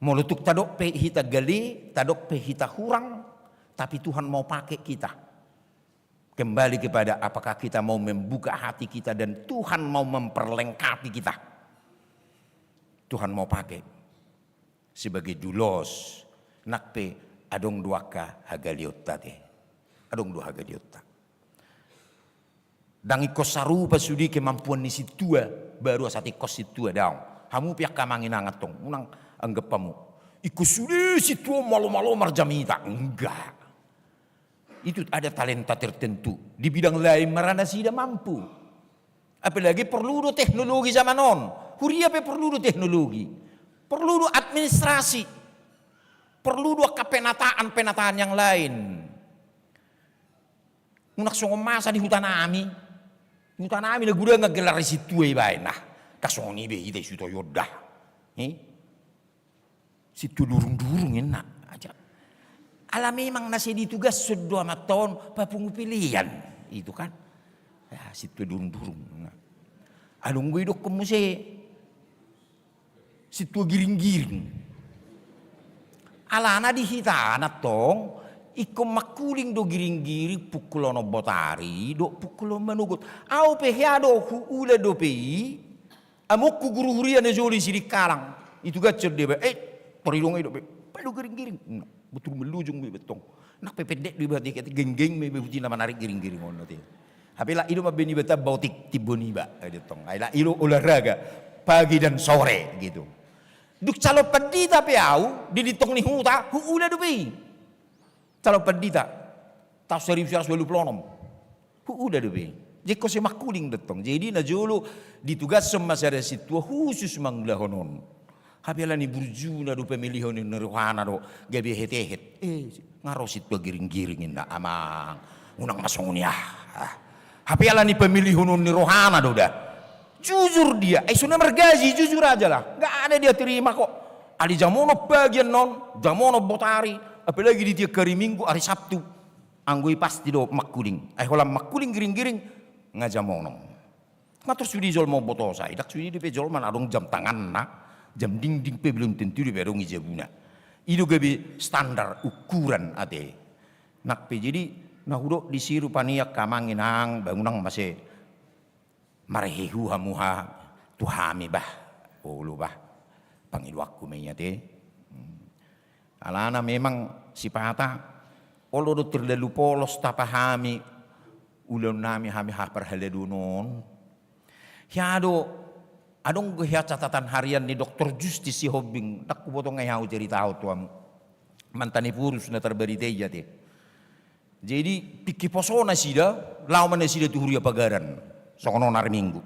Molutuk tadok pe hita gali. Tadok pe hita hurang. Tapi Tuhan mau pakai kita. Kembali kepada apakah kita mau membuka hati kita. Dan Tuhan mau memperlengkapi kita. Tuhan mau pakai. Sebagai dulos nakpe adong duaka hagaliotta te adong dua hagaliotta dang iko sarupa sudi kemampuan ni situa baru asati kos situa daong hamu piak kamangin angatong unang anggap pamu iko sudi situa malu-malu marjamita enggak itu ada talenta tertentu di bidang lain marana sida mampu apalagi perlu do teknologi zaman on huria pe perlu do teknologi. Perlu administrasi, perlu kepenataan yang lain. Unak song masa di hutan ami na gura ngegelar situ bae nah. Kasong ni be ide suto yodah. Situ durung-durung enak aja. Ala memang nasi ditugas sudah 2 tahun papung pilihan itu kan. Ya situ durung-durung. Nah. Alunggu hidup kemuse situ giring-giring. Alana di hita anak tong, iko makuling do giring-giring pukulono botari, do pukulo manugut. Au pehiado huula do pei, amok ku guru huria ne joli sidik kalang. Itu gacor dia, perilong itu, palu giring-giring. Betul melujung be betong. Nak pepedek di bati kata geng-geng me bebuti nama narik giring-giring ono te. Habila ido mabeni beta bautik tiboni ba, tong. Aila ido olahraga pagi dan sore gitu. Duk calo pendita piau di ditong ni huta huula dupi. Calo pendita ta 1926 huula dupi. Jeko se makuling detong. Jadi na jolo ditugas sama sada situa khusus manglahonon. Habela ni burjuna do pemilihan ni rohana do gabe hetehet. Ngaro situa giring-giringin na amang unang masongunya. Habela ni pemilihan ni rohana do dah. Jujur dia, sudah mergaji jujur aja lah, nggak ada dia terima kok. Ali jamono bagian non, jamono botari, apalagi di tiap hari Minggu, hari Sabtu, anggui pasti do makuling. Holam makuling giring-giring ngajamono. Ngatur sudi jol mau botosa, idak sudi di pejol mana dong jam tangan nak, jam dinding pe belum tentu di berong ijabuna. Itu gabi standar ukuran ade. Nak pe jadi nah udo disiru paniak kamanginang bangunang masih marehihu hamuha tuhami bah ulu bah pangiluakku menyate alana memang sipata olo do terlalu polos tapahami ulun nami hami ha perhaledunon hiado adong gehya catatan harian ni Dr. Justice Hobing tak kubotong ngayau cerita tuam mantani purus na terberite jate jadi piki posona sida lawan sida tuhuria pagaran sokono hari Minggu.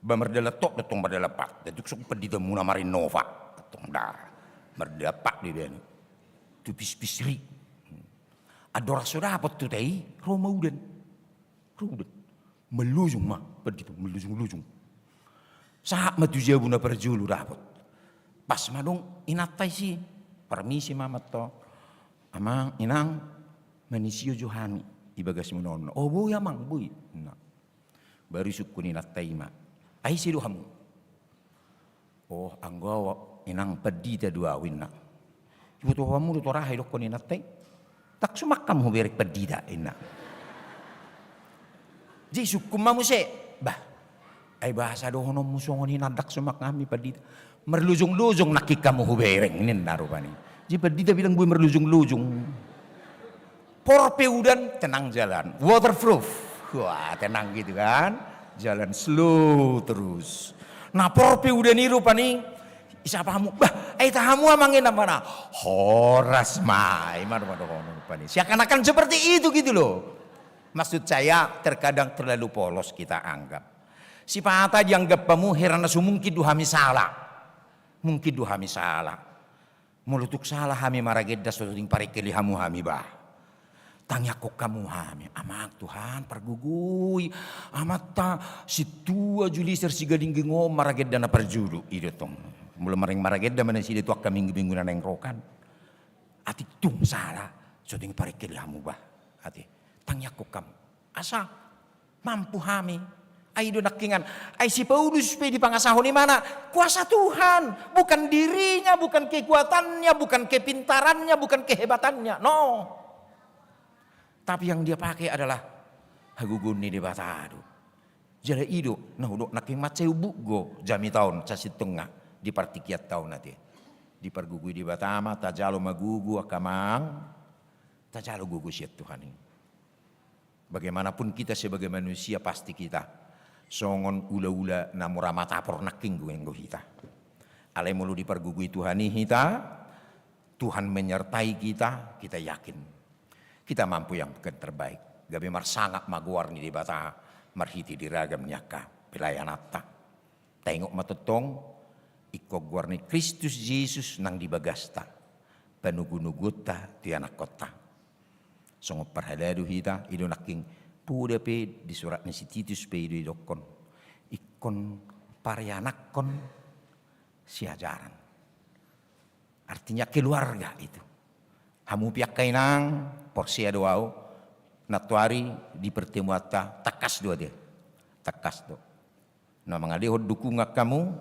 Bamerdala tok datong berdala pak. Datuk sok pedita muna marin nova. Datong dar. Berdala pak di bani. Tu pis-pisri. Adora sudah apa tu tei? Roma udan. Melujung mah. Pedita melujung-lujung. Saat matu jauh na perjulu dapat. Pas madong inatai si. Permisi mamat to. Amang inang manisio Johani. Ibagas monono. Oh boy amang boy. Nah. Baru sukuni nataima. Ai sidu hamu. Oh anggawa inang pedita dua winna. Ibu tu hamu tu rahai dok koni natai. Tak sumakam hu berik pedita inna. Jadi sukum mamu se. Bah. Ai bahasa dohonom musongoni nadak sumak kami pedita. Merlujung-lujung nakik kamu hu bereng nin narupani. Jadi pedita bilang gue merlujung-lujung. Porpe udan tenang jalan. Waterproof. Wah tenang gitu kan, jalan slow terus. Nah porpe udah niru pani, siapa kamu? Bah, tahamu amangin mana? Horas mai, mana pani. Seakan-akan seperti itu gitu loh. Maksud saya terkadang terlalu polos kita anggap. Si pata dianggap pamu herana sumungkin duhami salah. Mungkin duhami salah. Mulutuk salah hami maragedda soting parikeli hamu hami bah. Tangyak kok kamu hami. Amak Tuhan pergugui. Amat ta si tua juliser si gading gengo maragedda na perjuru. Ida tong. Mula maring maragedda mana si itu akka minggu-minggu na nengrokan. Ati tung salah. Soting parikeli hamu bah. Ati tangyak kok kamu. Asa mampu hami. Ay do nakingan, ay si Paulus di pangasahon ni mana? Kuasa Tuhan, bukan dirinya, bukan kekuatannya, bukan kepintarannya, bukan kehebatannya. No. Tapi yang dia pakai adalah hagugun ni di batado. Jadi ido, nah udah naking maceu bugo jami tahun casit tengah di partikiat tahun nanti. Di pergugui di batama, tajalo magugu akamang, tajalo gugu siat Tuhan ini. Bagaimanapun kita sebagai manusia pasti kita songon ula-ula namura matapor naking gueng hita. Alai mulu dipergugui Tuhan hita, Tuhan menyertai kita, kita yakin. Kita mampu yang terbaik. Gabi marsangak maguar ni di bata, marhiti di ragam nyaka, pelayanata. Tengok matutong, ikok guar ni Kristus Yesus nang di bagasta. Panugunuguta di anak kota. Songo perhaladu hita, ido naking puda pe di surat ni si Titus pe di dokon ikon parianakon si ajaran. Artinya keluarga itu. Hamu piak kainang porsia doau natuari di pertemuan takas doa dia. Takas do. Na mangalihod dukunga kamu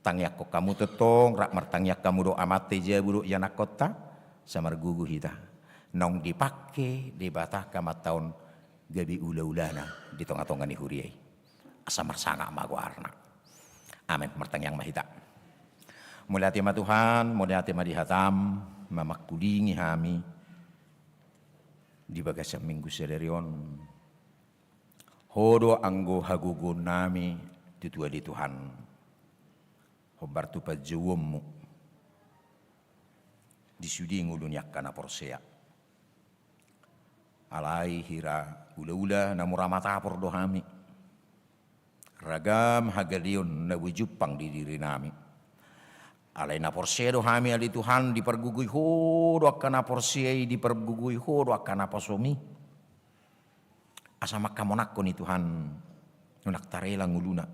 tangyak ko kamu tetong rak martangyak kamu do amate je buruk yanak kota samar gugu hita. Nong dipake di batah kamat tahun gabi ula-ulana di tengah-tengah ni huriai. Asa marsanga maguarna. Amin. Martang yang mahita. Mulai tema Tuhan, mulai tema dihatam, mamakudingi hami di bagasang minggu sederion. Hodo anggo hagugun nami tutua di Tuhan. Hobar tu pajuwmu disudi ngulunyak kana porsea. Alai hira ula-ula namura matapor dohami. Ragam hagalion na wujupang di diri nami. Alai na porsea dohami ali Tuhan dipergugui hodo akana porsea dipergugui hodo akana posomi. Asa makamonakko ni Tuhan nunak tarela nguluna.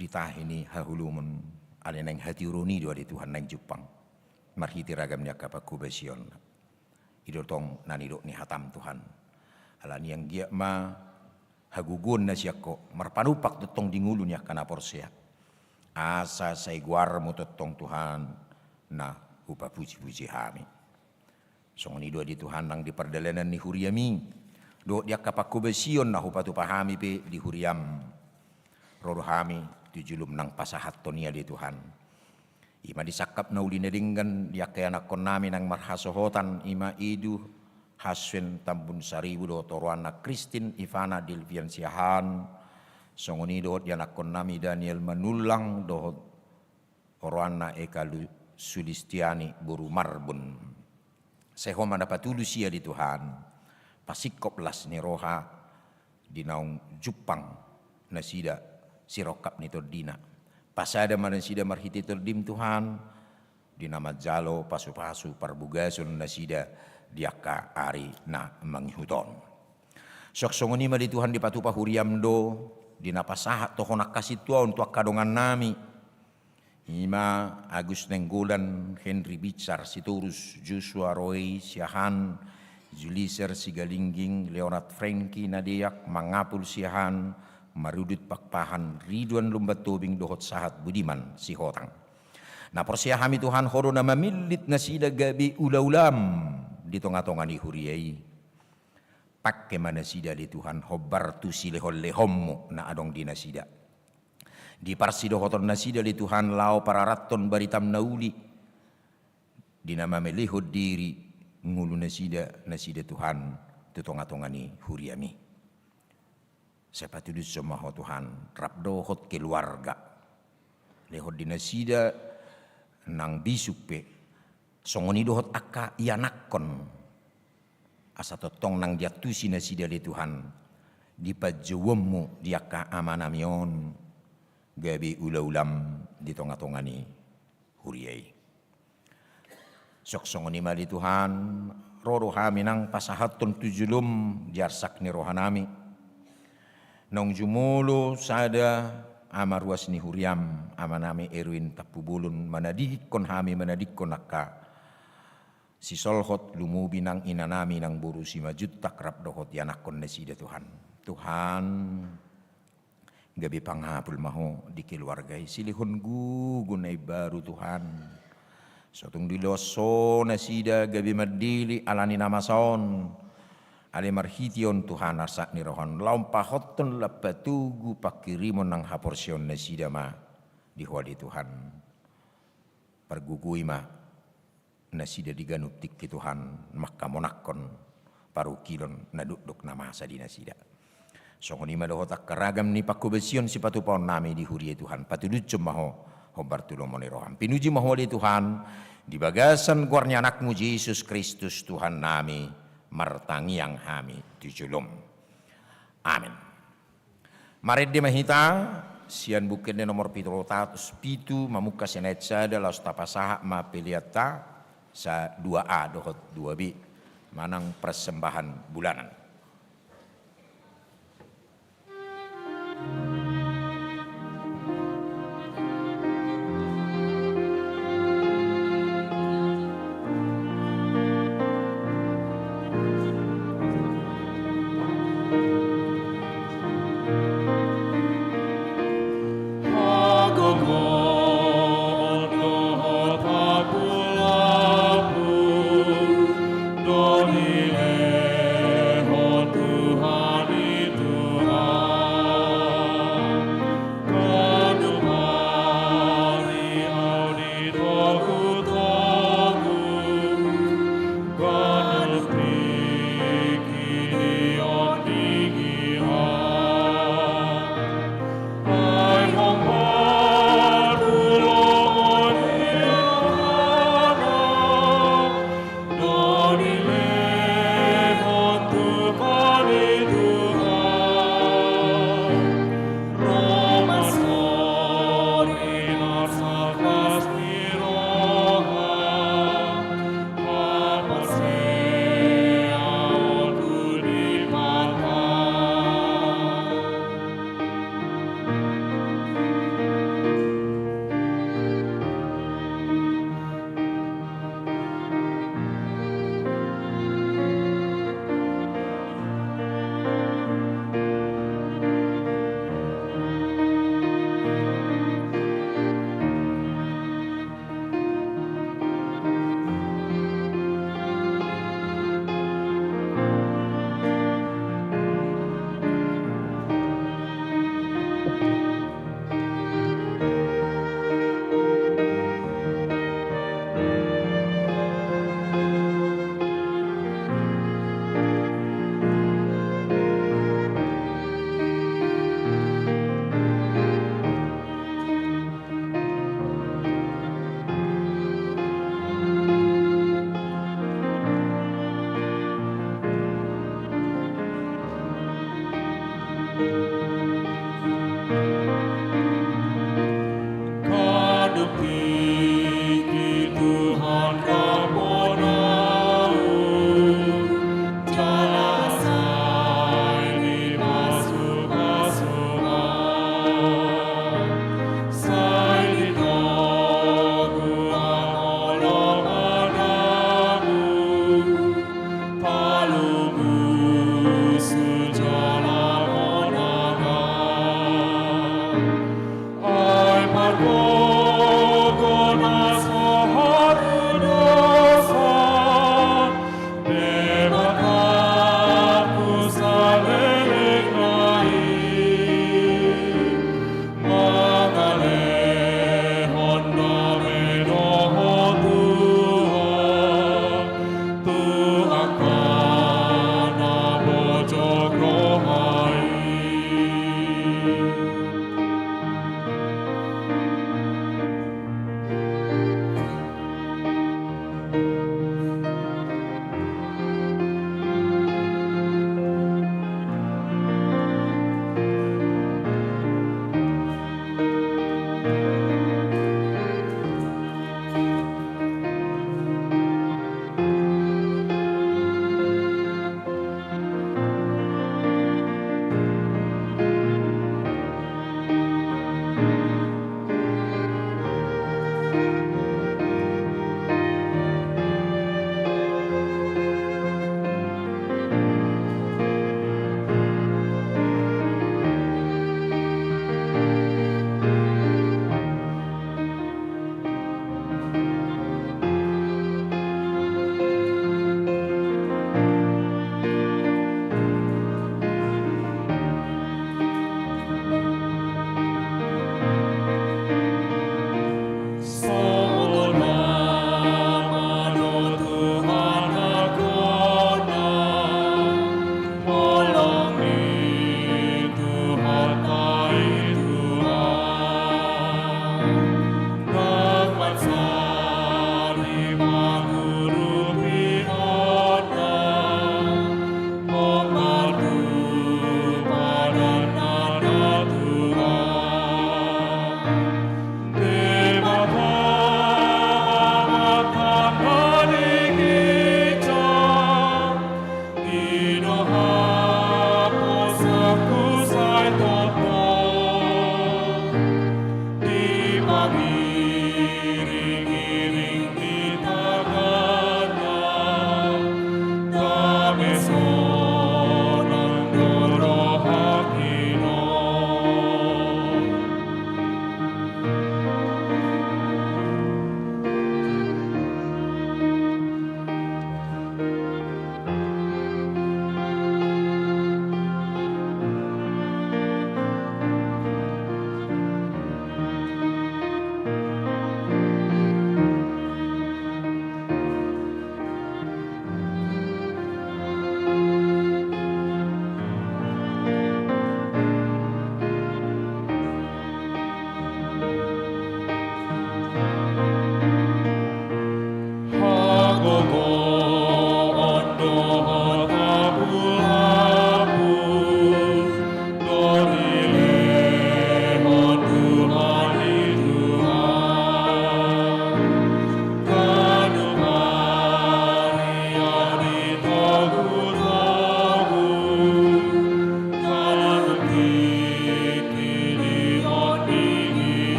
Ditahini hahulumun alai nang hati uruni doa di Tuhan nang Jepang. Marhiti ragamnya kapakubasion. Idotong nanido ni hatam Tuhan. Alan yang dia ma hagugun na siya ko. Marpanupak tutong dingulu niya kana porsea. Asa sa iguar mo tutong Tuhan na upapuji-puji hami. So nganido di Tuhan nang diperdalanan ni huriami. Do dia kapakubesion na hupatupahami pe di huriam. Roro hami tujulum nang pasahat to niya di Tuhan. Ima disakap na uli na dinggan dia kaya nakon namin ang marhasohotan ima idu haswen tambun saribu do toruan na Kristin Ivana Dilvian siahan songonido dia nakon nami Daniel Manulang do toruan na Ekalu Sulistiani buru marbun sehoma dapat tulusia di Tuhan pasikoplas ni roha di naung Jepang nasida sirokap ni tordina. Pasada mana sida marhiti terdim Tuhan di nama jalo pasu-pasu parbugasun nasida diaka ari na manghuton. Sok songoni mali Tuhan di patupa huriamdo di napasahat tohonak kasih tua untuk kadongan nami. Ima Agus Nenggolan, Henry Bicar, Sitorus, Joshua Roy, Siahan, Juliser Sigalingging, Leonard Franky Nadiak, Mangapul Siahan, Marudut Pakpahan, Ridwan Lumbat Tobing Dohot Sahat Budiman Sihotang. Na porsia hami Tuhan horo na mamilit na sida gabi ula-ulam di tonga-tonga ni huriyai. Pakke mana sida di Tuhan hobar tu silehol-lehommo na adong di nasida. Di parsido hoton nasida di Tuhan lao para raton baritam nauli. Di nama melihod diri ngulu nasida Tuhan tu tonga-tonga ni huriyami. Sepatudus semua Tuhan rabdo hot keluarga lehot dinasida nang bisupe songoni dohot akka ianakkon asa totong nang diatusi nasida le Tuhan di pajawammu diaka amanamion gabi ula-ulam di tonga-tongani huriyay. Soksong ni mali Tuhan, roro kami nang pasahaton tujulum jarsak ni rohanami. Nong jumulo sada amarwas ni huriam amanami Erwin tapubulun manadikon hami manadikon nakka. Si solhot lumubi nang inanami nang buru si majud takrab dohot yanakon na sida Tuhan. Tuhan gabi panghapul maho di keluargay silihon gugunay baru Tuhan. Sotong diloso na sida gabi madili alani namason. Ali marhition Tuhan arsak ni rohon laum pahoton lapatugu pakirimon nang haporsyon na sida ma dihwadi Tuhan. Pergugui ma na sida diganuptik ki Tuhan makamonakon parukilon na dukduk na masa di na sida. Songoni madohotak karagam ni pakubesyon si patupon nami di huriye Tuhan patudutsom maho hobar tulong roham. Pinuji maho di Tuhan di bagasan guarnya anakmu Yesus Kristus Tuhan nami martangiang hami tujulom. Amin. Marid di mahita sian bukit de nomor pitrotatus pitu mamuka senetsa adalah stapasaha ma piliata sa 2A dohot 2B manang persembahan bulanan. Doni leho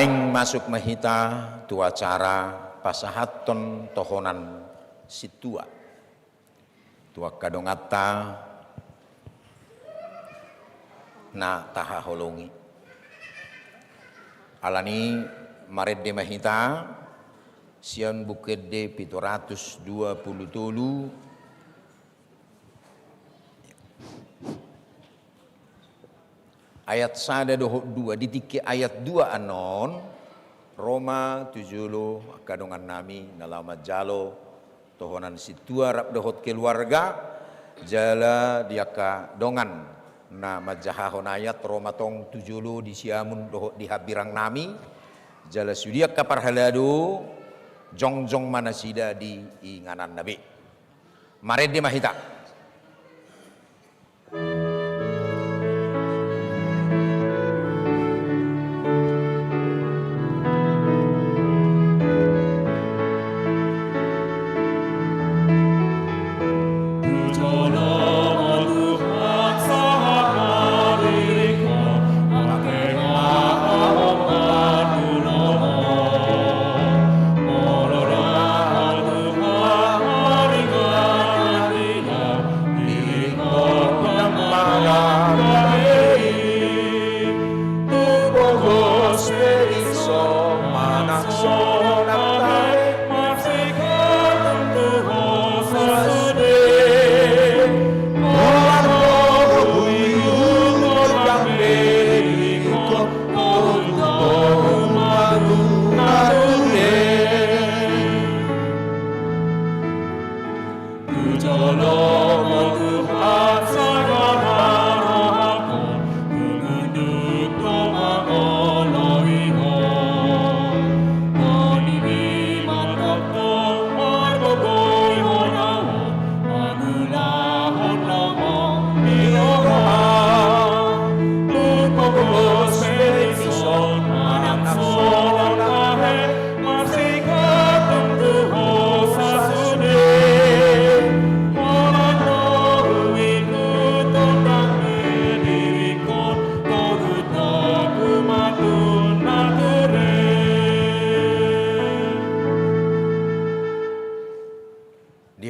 Naing masuk mahita tu acara pasahaton tohonan situa. Tua kadongata na taha holongi. Alani maret de mahita sian bukit de 727 ayat sada dohok 2 ditiki ayat 2 anon Roma 70 kadongan nami nalama jalo tohonan situa rap dohot keluarga jala diaka dongan na majahahon ayat Roma tong 70 di siamun dohot di habirang nami jala sudia kaparhalado jongjong manasida di inganan nabi maret di mahita.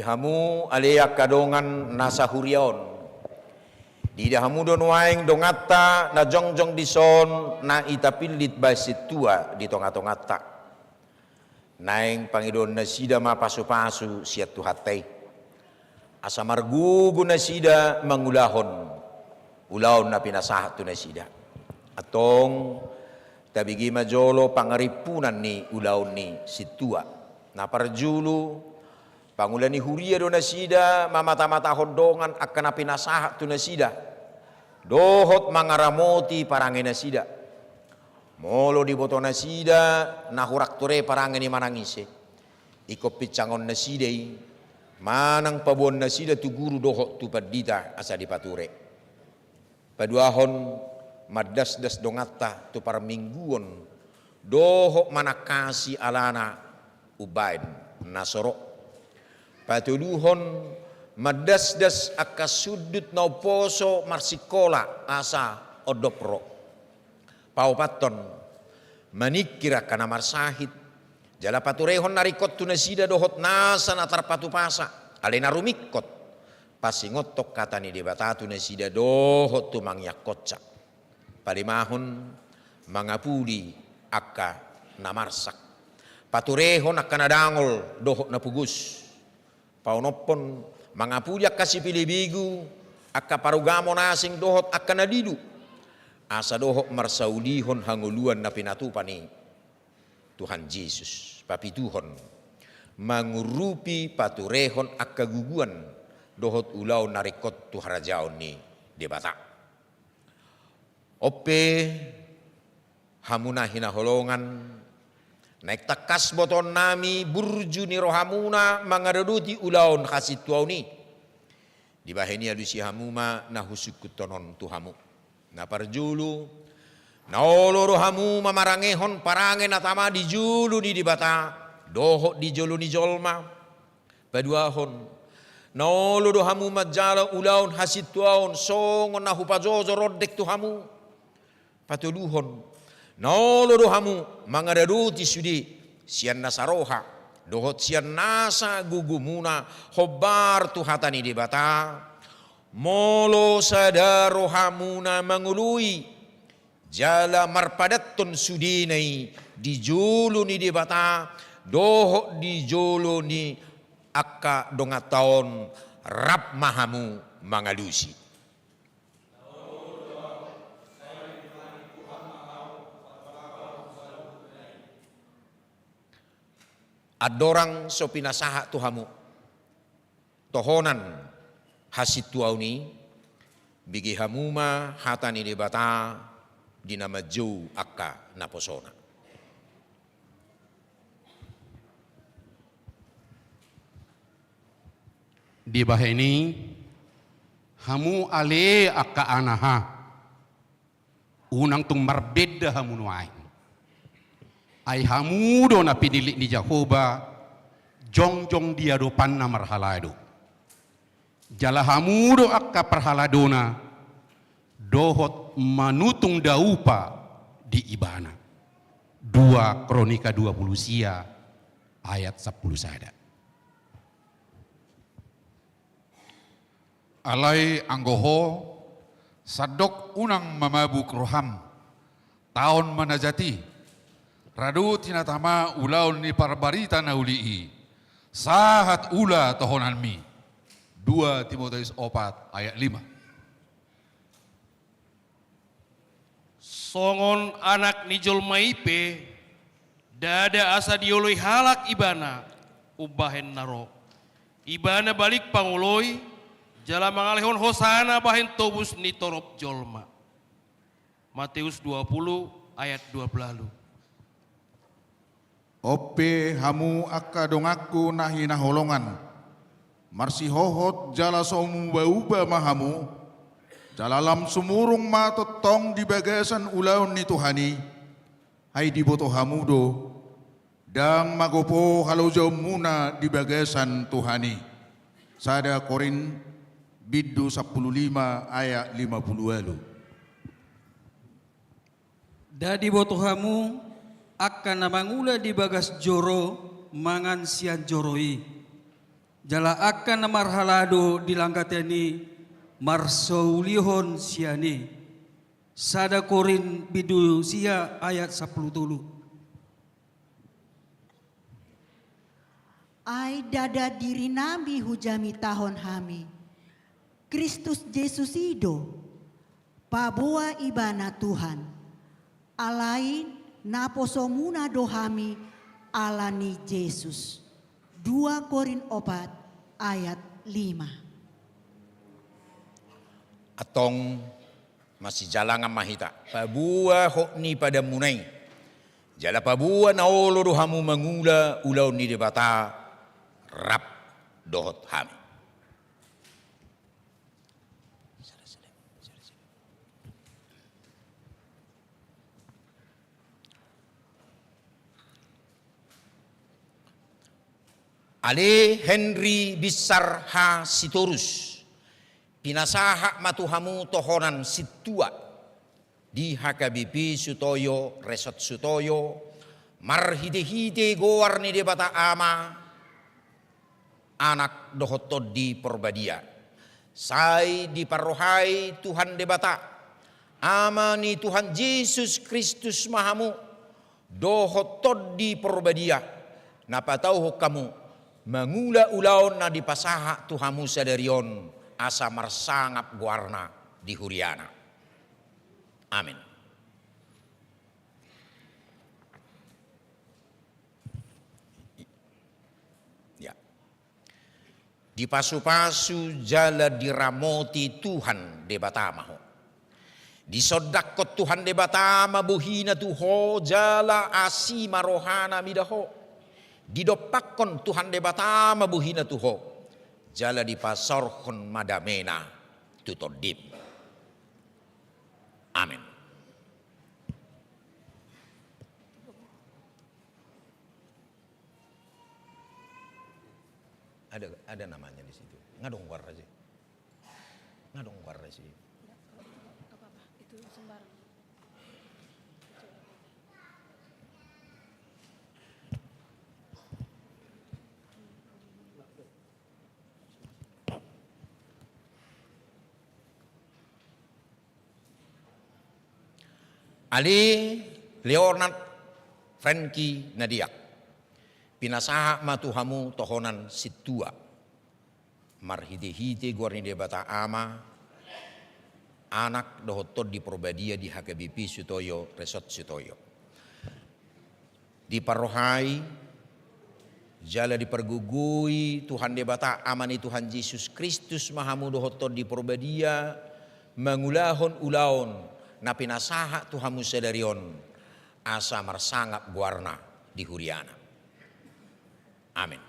Hamu aleak kadongan nasa hurion di dahamu don waing dongata na jongjong dison na itapilit basit tua di tonga-tongata naing pangidon na sida mapasu-pasu siat tuhatay asa margugu na sida mangulahon ulaon na pinasahat tu na sida atong tabigi majolo pangaripunan ni ulaon ni situa na parjulu Pangulani huria do nasida mamata-mata hodongan akan api nasahat tu nasida dohot mangaramoti parange nasida molo di boto nasida nahurak ture parange ni manangise ikop picangon nasidai manang pabuon nasida tu guru dohot tu padita asa dipature paduahon madas-das dongata tu parmingguon dohot manakasi alana ubaid nasoro patuluhon madas-das akas sudut na poso marsikola asa odopro paupaton manikira kana marsahit jala paturehon narikot tu nasida dohot nasa natar patupasa alena rumikot pasingotok kata ni debatatu nasida dohot tu mangyakotsa palimahon mangapudi akka namarsak paturehon akka nadangol dohot na pugus paunopon mangapulyak kasi pilibigu akka parugamo nasing dohot akka nadidu asa dohot marsaulihon hanguluan na pinatupani Tuhan Yesus papituhon mangurupi paturehon akka guguan dohot ulaw narikot tu harajaon ni debata ope hamuna hinaholongan naik takas boton nami burju ni rohamuna mangaruduti ulaon hasit tuauni di baheni adusi hamuma na husukutonon tuhamu na parjulu na olo rohamu mamarangehon parange natama di julu ni dibata doho di julu ni jolma paduahon na olo rohamu majala ulaon hasit tuaon songon na hupajojo rodek tuhamu patuluhon Naolo dohamu mangadaduti sudi sian nasaroha dohot sian nasa gugumuna hobar tuhatani di bata molo sadarohamuna mangului jala marpadatton sudinai di julu ni di bata dohot di julu ni akka dongataon rap mahamu mangalusi. Adorang so pinasaha tuhamu tohonan hasit tuauni bigi hamuma hatani di bata dinama jau akka naposona. Di bahini hamu ale akka anaha unang tung marbeda hamu nuai ay hamu do na pinilik ni Jehovah jong dia do panna marhalado jala hamu do akka perhaladona dohot manutung daupa di ibana 2 Kronika 20 sia ayat 10 sada. Alai anggoho sadok unang mamabuk roham tahun manajati radu tinatama ulaun ni parbarita naulii sahat ula tohonan mi 2 Timotius 4 ayat 5. Songon anak ni Jolmaipe dada asa dioloi halak ibana ubahen naro ibana balik panguloi jala mangalehon hosana bahen tobus ni torop jolma. Matius 20 ayat 12. Ope hamu akka dongaku nahi naholongan marsihohot jala somu bauba mahamu jalalam sumurung matotong di bagasan ulaun ni Tuhani hai diboto hamudo dang magopo halau jauh muna di bagasan Tuhani sada Korin Biddu 15 ayat 50. Dadi botohamu akan namangula di bagas joro mangan sian joroi jala akan namarhalado dilangkateni marsaulihon siani sada Korin Biddu sia ayat 10 tulu. Ai dada diri nami hujami tahun hami Kristus Yesus ido pabua ibana Tuhan alain naposomuna dohami alani Yesus 2 Korin 4 ayat 5. Atong masih jalangan mahita pabua hokni pada munai jala pabua naolo dohamu mangula ulau ni debata rap dohot hami. Ale Henry Bisar ha Sitorus pinasaha matuhamu tohonan situa di HKBP Sutoyo Resort Sutoyo marhide-hide goar ni debata ama anak dohotod di Porbadia sai di parohai Tuhan debata ama ni Tuhan Yesus Kristus mahamu dohotod di Porbadia napatau kamu mangula ulaon na dipasaha tuhamu sadarion asa marsangap guarna di Huriana. Amin. Ya. Di pasu-pasu jala diramoti Tuhan debatamaho. Di sodakot Tuhan debatama buhina tuho jala asi marohana midaho. Didopakon Tuhan debatama buhina tuho jala di pasorkon madamena tutodim. Amin. Ada namanya di situ. Ngadong warna sih. Ngadong warna sih. Ali Leonard Franky Nadiak. Pinasaha matuhamu tohonan situa. Marhite-hite guarni debata ama. Anak dohotod di Probadia di HKBP Sutoyo Resort Sutoyo. Di Parohai jala dipergugui Tuhan debata amani Tuhan Yesus Kristus mahamu dohotod di Probadia mengulahon ulaon na pinasaha Tuhamu sedarion asa marsangap guarna di Huriana. Amin.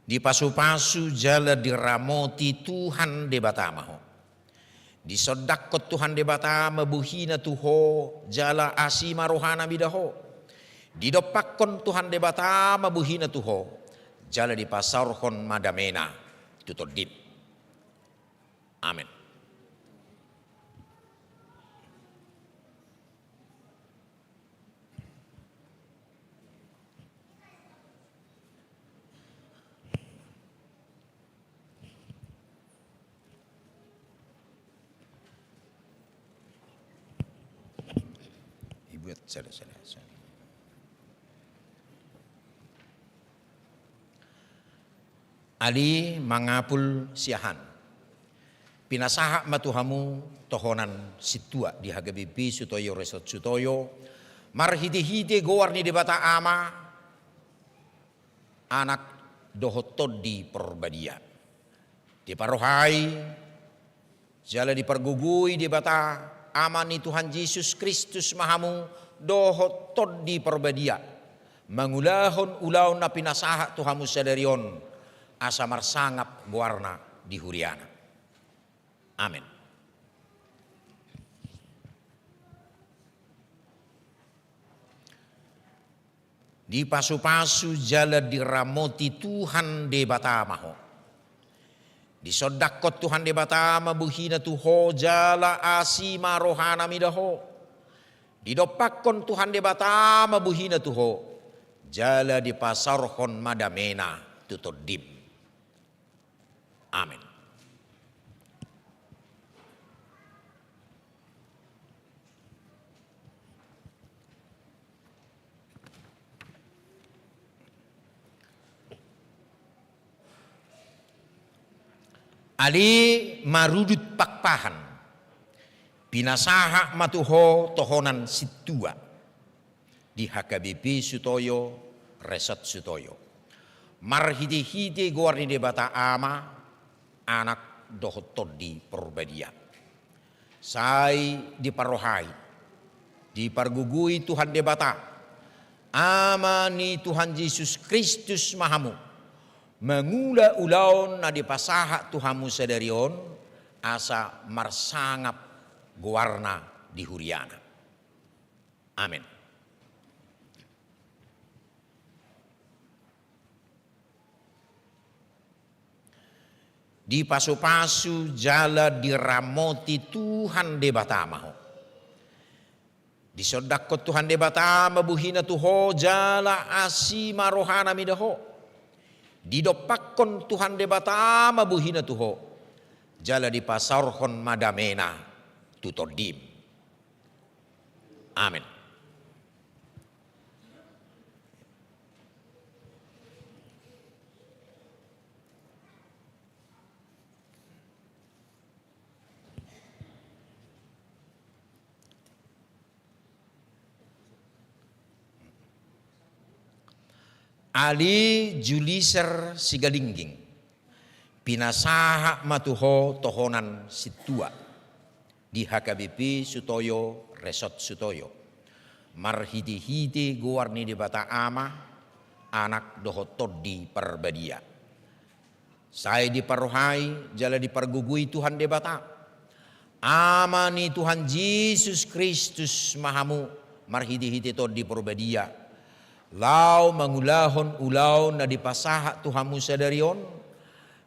Di pasu-pasu jala diramoti Tuhan debatamaho. Di sodakot Tuhan debatama buhina tuho jala asima rohana bidaho. Di dopakon Tuhan debatama buhina tuho jala di pasarhon madamena tutodip. Amin. Ibu saya. Ali mangapul siahan. Pinasaha matuhamu tohonan situa di HGBP Sutoyo Resort Sutoyo. Marhite-hite gowarni debata ama. Anak dohotod di Perbadia. Di Parohai. Jala dipergugui debata amani Tuhan Yesus Kristus mahamu dohotod di Perbadia. Mengulahon ulaun na pinasaha Tuhamu sadarion. Asa marsangap guarna di Huriana. Amin. Di pasu-pasu jala diramoti Tuhan debatamaho. Di sodakot Tuhan debatama buhina tuho jala asima rohana midaho. Di dopakon Tuhan debatama buhina tuho jala di pasarhon madamena tutodim. Amin. Ali marudut pakpahan. Pinasaha matuho tohonan situa. Di HKBP Sutoyo Resort Sutoyo. Marhite-hite guarni debata ama. Anak dohotod di Perbadia. Sai di Parohai. Di pargugui Tuhan debata. Amani Tuhan Yesus Kristus mahamu. Mengula ulaon na dipasaha Tuhamu sadarion. Asa marsangap guarna di Huriana. Amin. Di pasu-pasu jala diramoti Tuhan debatamaho. Di sodakot Tuhan debatama buhina tuho jala asima rohana midaho. Di dopakon Tuhan debatama buhina tuho jala di pasarhon madamena tutodim. Amin. Ali Juliser Sigalingging. Pinasaha matuho tohonan situa. Di HKBP Sutoyo Resort Sutoyo. Marhiti-hiti guarni debata ama. Anak dohotod di Perbadia. Saya di Parohai jala dipergugui Tuhan debata. Amani Tuhan Yesus Kristus mahamu. Marhiti-hiti tod di Perbadia. Lau mengulahon ulau na dipasaha Tuhamu sadarion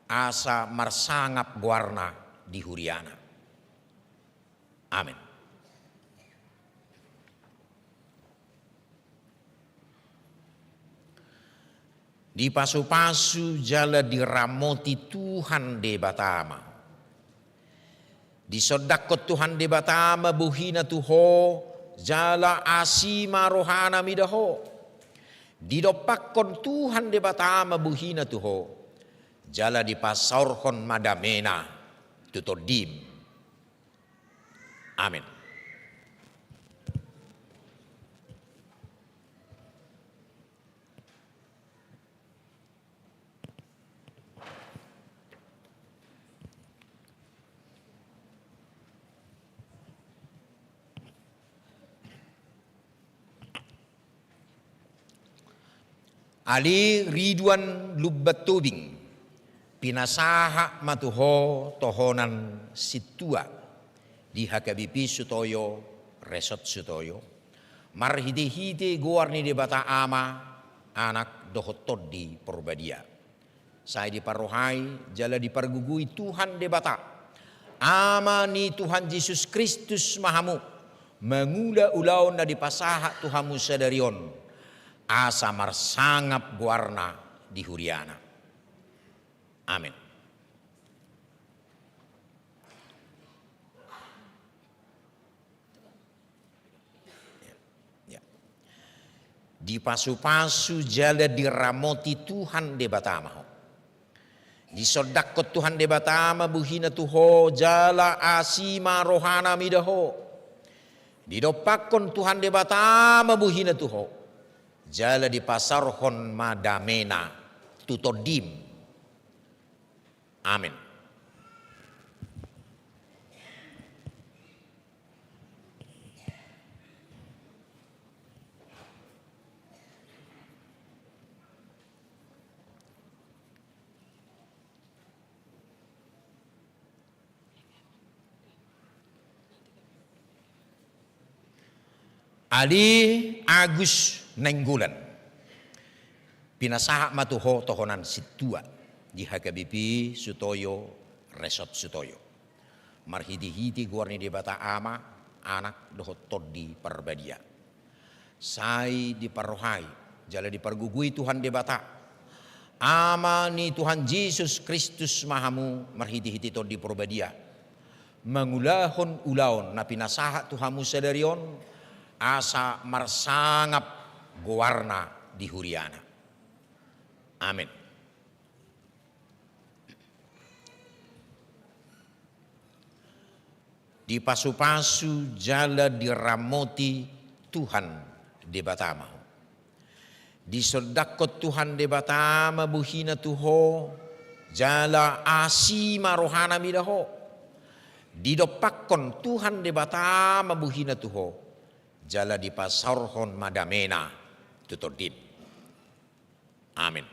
asa marsangap guarna di Huriana. Amin. Di pasu-pasu jala diramoti Tuhan de batama. Di sodakot Tuhan de batama buhina tuho jala asima rohana midaho. Di dopakon Tuhan de batama buhina tuho jala di pasorhon madamena tutodim. Amin. Ali Ridwan Lubbat Tobing pinasaha matuho tohonan situa di HKBP Sutoyo Resort Sutoyo marhide-hide guarni de bata ama anak dohotod di Purbadia. Saya diparohai jala dipargugui Tuhan de bata ama ni Tuhan Yesus Kristus mahamu mengula ulau na dipasaha Tuhamu sadarion asa marsangap guarna di Huriana. Amin. Ya. Di pasu-pasu jala diramoti Tuhan de batama. Di sodakot Tuhan de batama buhina tuho jala asima rohana midaho. Di dopakon Tuhan de batama buhina tuho jala di pasarhon madamena tutodim. Amin. Ali Agus Nenggulan pinasaha matuho tohonan situa di HKBP Sutoyo Resort Sutoyo marhidi-hidi guarni di bata ama anak dohotod di Parbadia. Sai diparohai jala dipargugui Tuhan de bata ama ni Tuhan Yesus Kristus mahamu marhidi-hidi tod di Parbadia mangulahon ulaon na pinasaha Tuhamu sadarion asa marsangap guarna di Huriana. Amin. Di pasu-pasu jala diramoti Tuhan de batama. Di sodakot Tuhan de batama buhina tuho jala asima rohana midaho. Di dopakon Tuhan de batama buhina tuho jala di pasarhon madamena tutodin. Amin.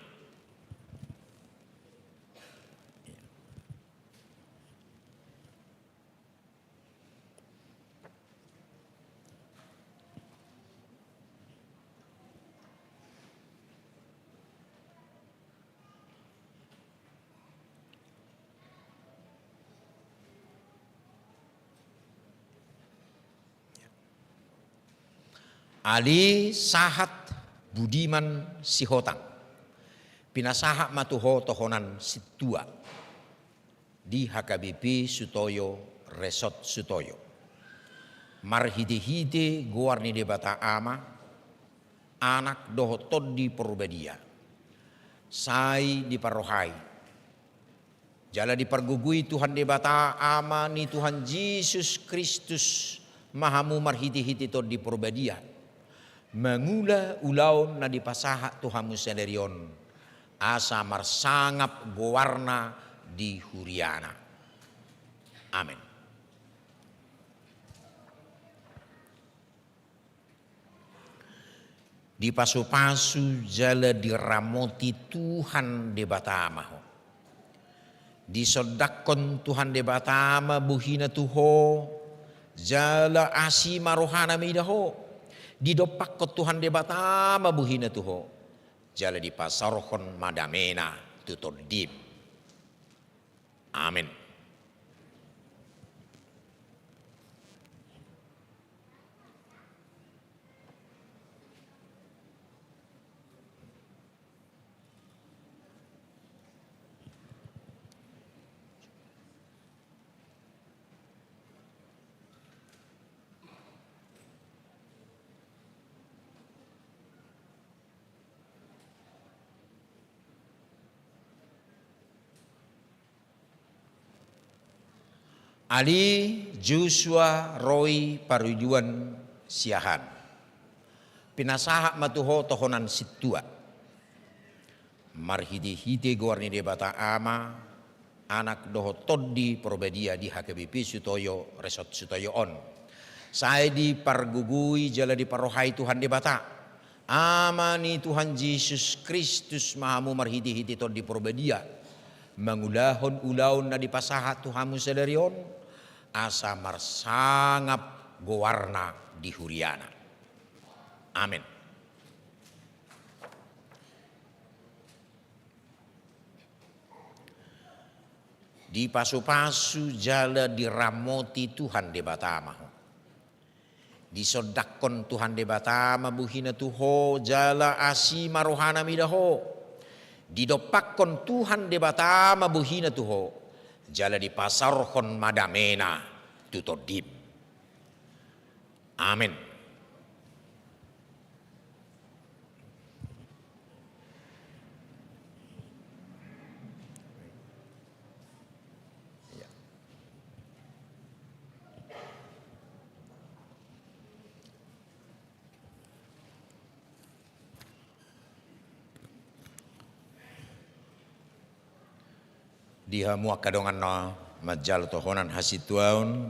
Ali Sahat Budiman Sihotang pinasaha matuho tohonan situa di HKBP Sutoyo Resort Sutoyo marhide-hide guarni de bata ama anak dohotod di Purbadia. Sai diparohai jala dipargugui Tuhan de bata ama ni Tuhan Yesus Kristus mahamu marhide-hide tod di Purbadia mengula ulaun na dipasaha Tuhamu sadarion asa marsangap guarna di Huriana. Amin. Di pasu-pasu jala diramoti Tuhan de batamaho. Di sodakon Tuhan de batama buhina tuho jala asima rohana midaho. Di dopakot Tuhan de batama buhina tuho jala di pasarhon madamena tutodim. Amin. Ali Joshua Roy Parujuan Siahan. Pinasaha matuho tohonan situa. Marhidi-hidi guarni debata ama anak doho toddi probedia di HKBP Sutoyo Resort Sutoyo on. Saya di pargugui jala di parohai Tuhan debata. Amani Tuhan Yesus Kristus mahamu marhidi-hidi toddi probedia. Mangulahon ulaun na di pasaha Tuhamu sedarion. Asa marsangap gowarna di huriana. Amin. Di pasu-pasu jala diramoti Tuhan debatama. Disodakon Tuhan debatama buhina tuho jala asi marohana midaho. Didopakon Tuhan debatama buhina tuho jala di pasarhon madamena tutodim. Amin. Diha mua kadongan no majal tohonan hasituaun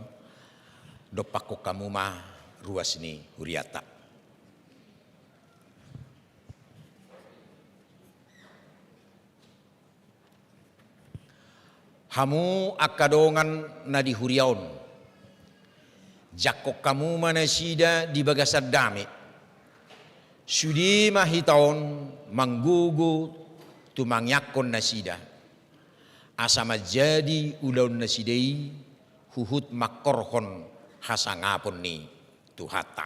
dopako kamu mah ruas ni huriata. Hamu akadongan na di huriaun. Jakok kamu mana sida di bagasad dami. Sudi mahitaon manggugu tumangyakon na sida. Asa majadi ulaun nasidei huhut makorhon hasangapon ni tuhata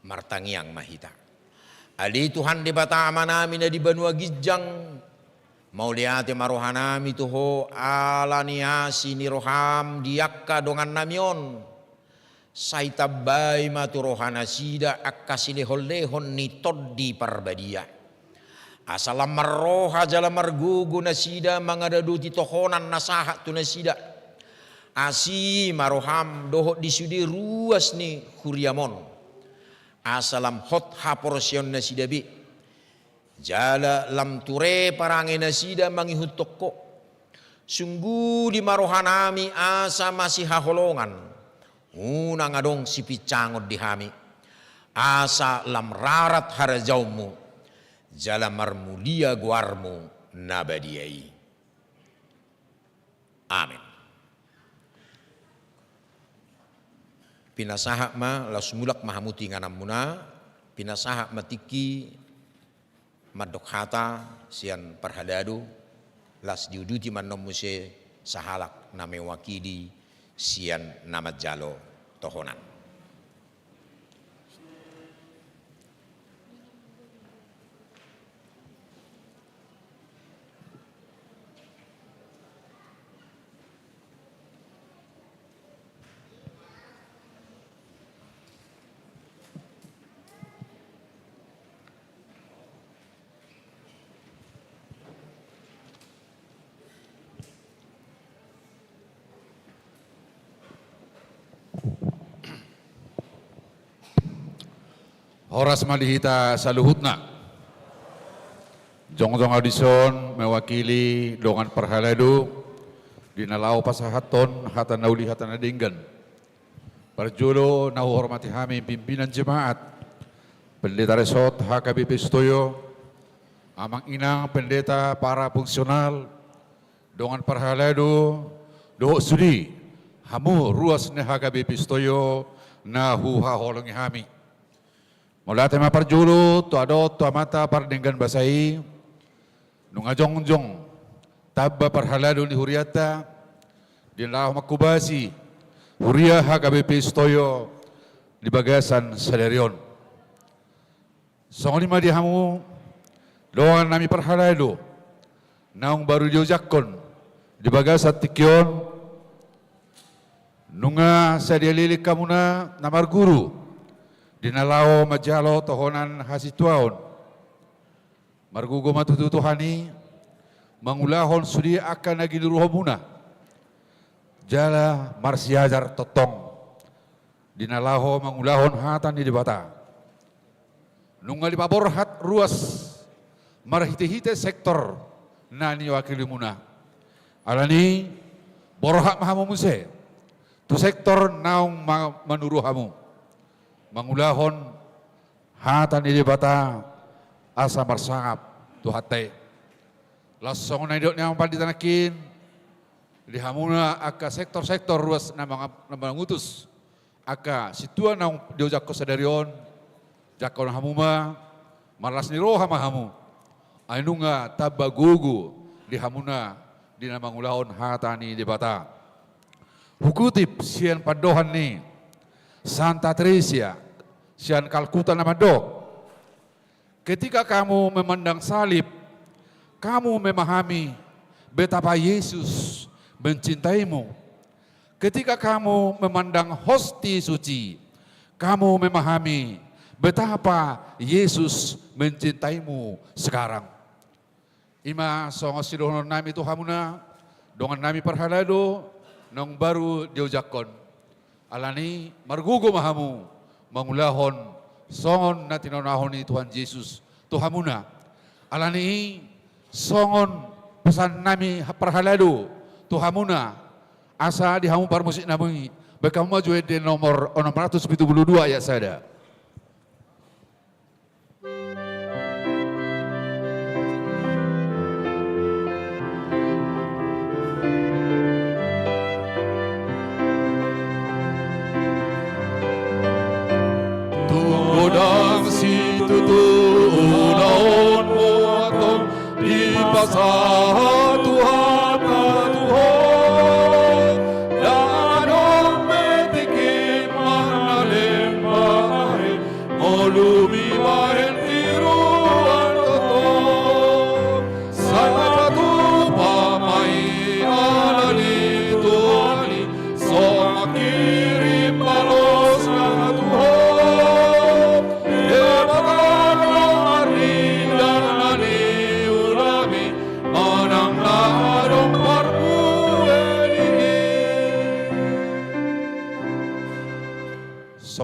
martangiang mahita ali Tuhan debata amanami na di banua gijang mau liate marohanami tuho alaniasi ni roham diakka dongan namion saitabai maturohana sida akkasilehon-lehon ni toddi parbadia. Asalam marroha jala margugu nasida mangadaduti tohonan nasaha tu nasida. Asi maroham dohot disudi ruas ni huriamon. Asalam hot haporsion nasida bi. Jala lam ture parange nasida mangihut toko. Sungguh di marohanami asa masih haholongan. Unang adong si picangod dihami. Asa lam rarat harajaumu. Jala marmulia guarmu nabadiai. Amin. Pinasaha ma lasmulak mahamuti nganamuna. Pinasaha matiki madokhata sian parhadadu. Las diuduti manomuse sahalak na mewakili sian namat jalo tohonan. Horas malihita saluhutna. Jongjong audison mewakili dongan perhaladu dinalau pasahaton hatan nauli hatan adinggan. Perjulo nahu hormati hami pimpinan jemaat pendeta resort HKBP Sutoyo, amang inang pendeta para fungsional dongan perhaladu doh sudi hamu ruas ne HKBP Sutoyo nahu haholongi hami. Mula tema parjulu tu ado tu amata pardenggan basai nungajongjong tabba parhaladu di huriata dilah makubasi huria HKBP Sutoyo di bagasan sadarion. Songolima di hamu doan nami parhaladu naung baru jojakon di bagasan tikion nunga sadialilik kamuna namar guru dinalao majalo tohonan hasituaon margugo matututuhani mangulahon sudi akan nagi diruhomuna jala marsiajar totong dinalaho mangulahon hatan di debata nunggali pabor hat ruas marhite-hite sektor nani wakili muna alani borhat mahamu muse tu sektor naung menuru hamu mangulahon hatan di debata asa marsangap tu hate langsung na idok niya panditanakin di hamuna aka sektor-sektor ruas na ngutus aka situa na diojak ko sadarion jakon hamuma maras ni roha mahamu ainu nga tabagugu di hamuna di namangulahon hatani di bata hukutip sian padohan ni Santa Teresia sian Kalkuta namado ketika kamu memandang salib kamu memahami betapa Yesus mencintaimu. Ketika kamu memandang hosti suci, kamu memahami betapa Yesus mencintaimu sekarang. Ima songo sidohon nami Tuhamuna, dongan nami perhalado, nong baru diujakon. Alani margugo mahamu, mangulahon, songon na tinonahon ni Tuhan Yesus, Tuhamuna. Alani songon pesan nami perhalado, Tuhamuna asa di hamu parmusik namungi bekamu maju di nomor 672 ayat sada. Tudang situ tunaon mo atong di pasah Tuhan.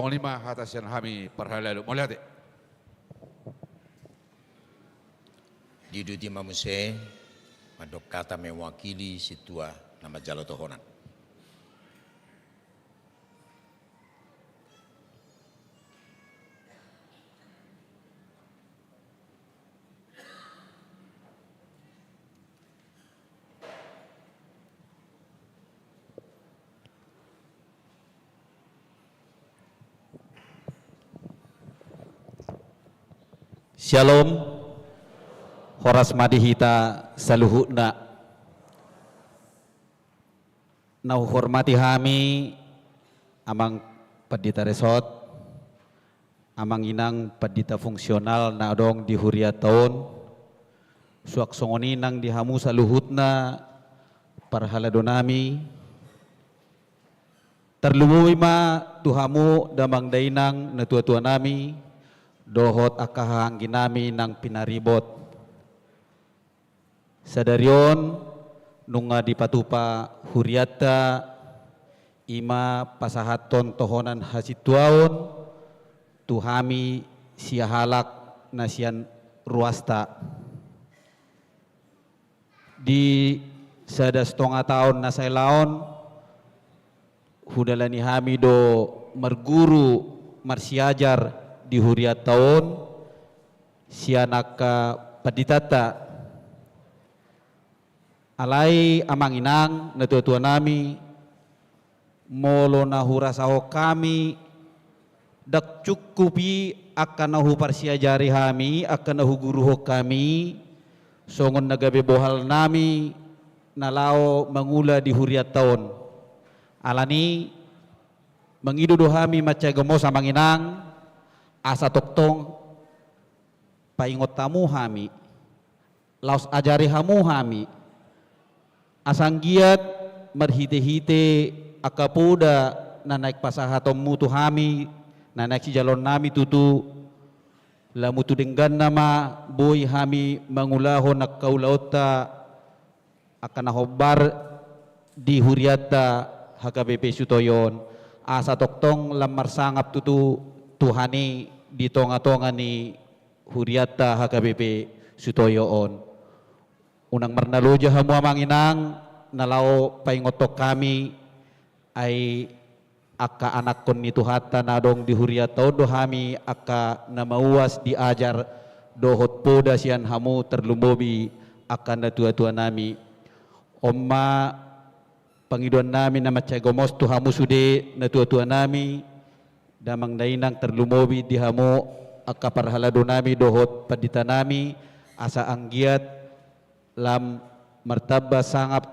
Lima atas yang kami perhalalu. Mau lihat? Diduti mamuse madok kata mewakili situa nama jalo tohonan. Shalom, horas madihita saluhutna. Nau hormati kami amang pendeta resort, amang inang pendeta fungsional na dong di huriat tahun, suak songoni nang dihamu saluhutna parhaladonami, terlumui ma tuhamu damang dainang na tua-tua nami, dohot akahang ginami nang pinaribot. Sadarion nunga dipatupa huriata ima pasahaton tohonan hasituaon tuhami siahalak nasian ruasta. Di sada setengah tahun nasailaon hudalani hami do merguru marsiajar di huriat tahun sianaka paditata alai amang inang na tua-tua nami molo na hurasaho kami dak cukupi akan nahu parsiajari kami akan nahu guruho kami songon nagabe bohal nami nalao mangula di huriat tahun alani mengidudo kami macagamo sa manginang asa toktong paingot tamu kami laos ajari hamu kami asang giat merhite-hite akapuda na naik pasahatom mutu kami na naik si jalon nami tutu lamutu denggan nama boy kami mangulahon nak kaulauta akan nahobar di huriata HKBP Sutoyon asa toktong lamar sangap tutu Tuhani di tonga-tonga ni Huriata HKBP Sutoyon. Unang marnaluja hamua manginang nalao paingotok kami ay aka anak kon ni Tuhata nadong di Huriata do hami aka namauas diajar dohot poda sian hamu terlumbobi akan tua-tua nami. Omma pangiduan nami na matsagomos tu hamu sude na tua-tua nami damang dainang terlumobi di hamu aka parhalado nami dohot padita nami asa anggiat lam martaba sangap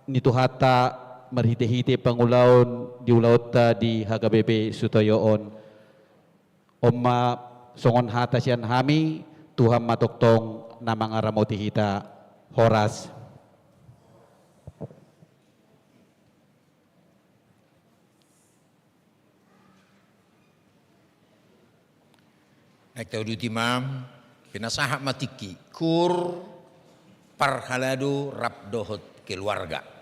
ni Tuhata marhite-hite pangulaon di ulauta di HKBP Sutoyon. Omma songon hata sian hami Tuhan matoktong namang aramoti hita Horas. Naik timam pinasahak matiki kur parhalado rabdohot keluarga.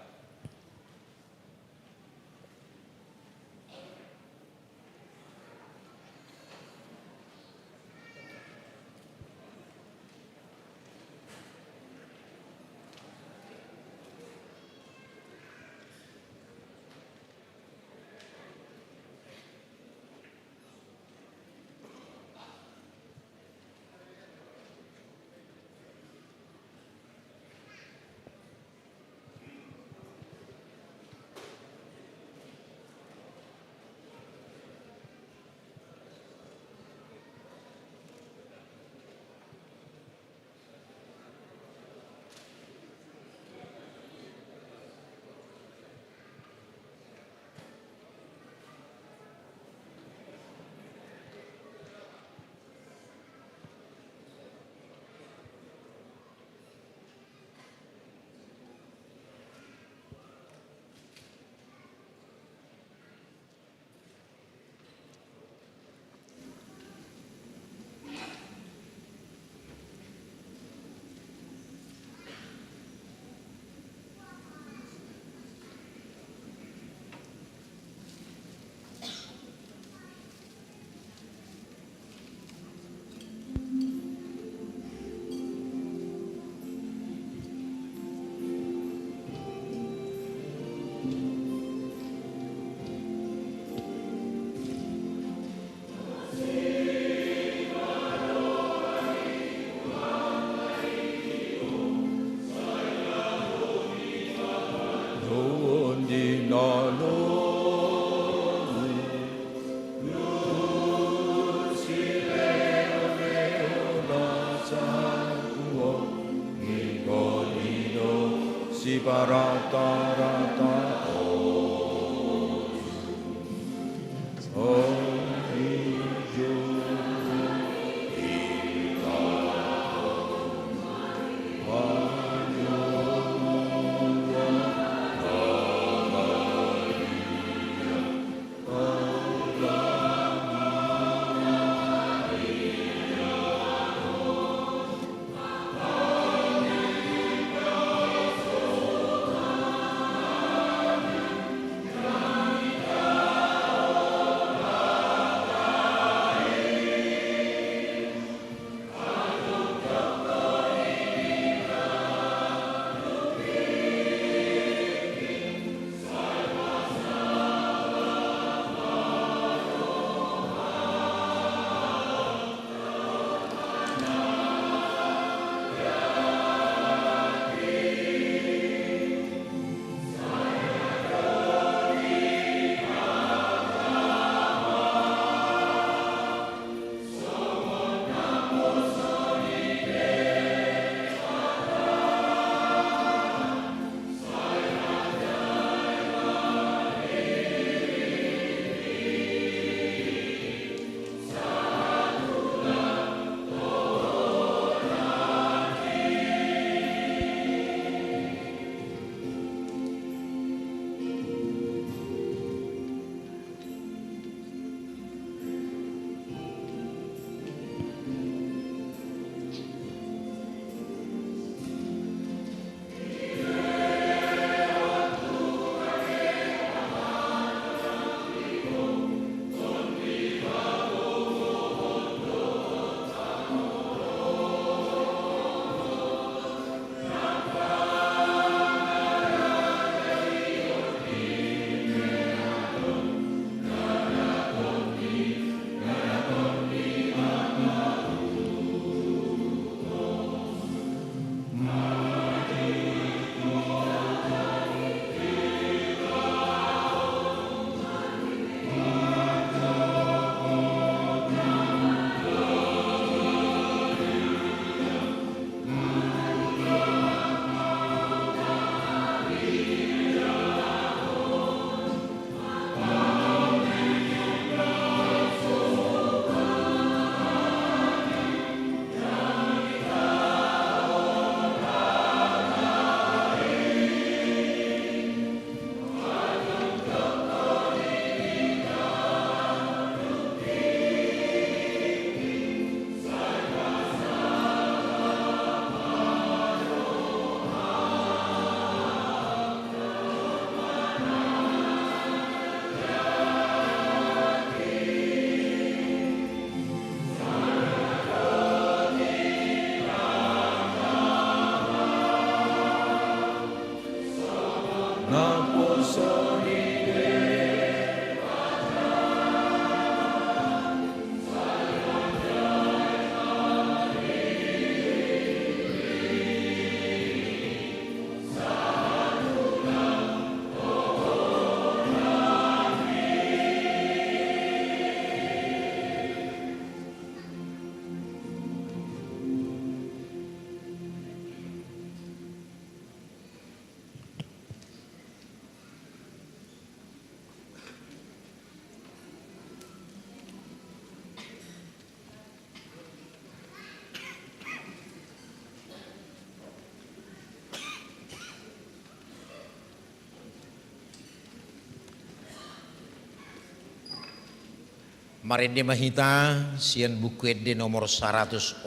Marende mahita sian buku nomor 140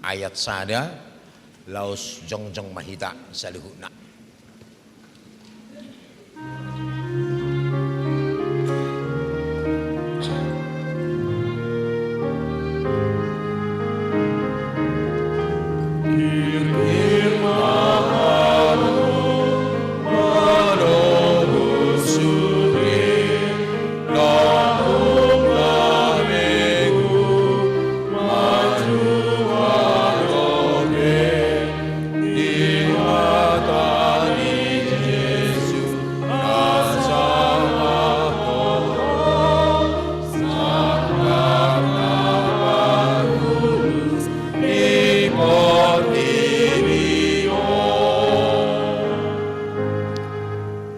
ayat sada laos jongjong mahita saluhuna.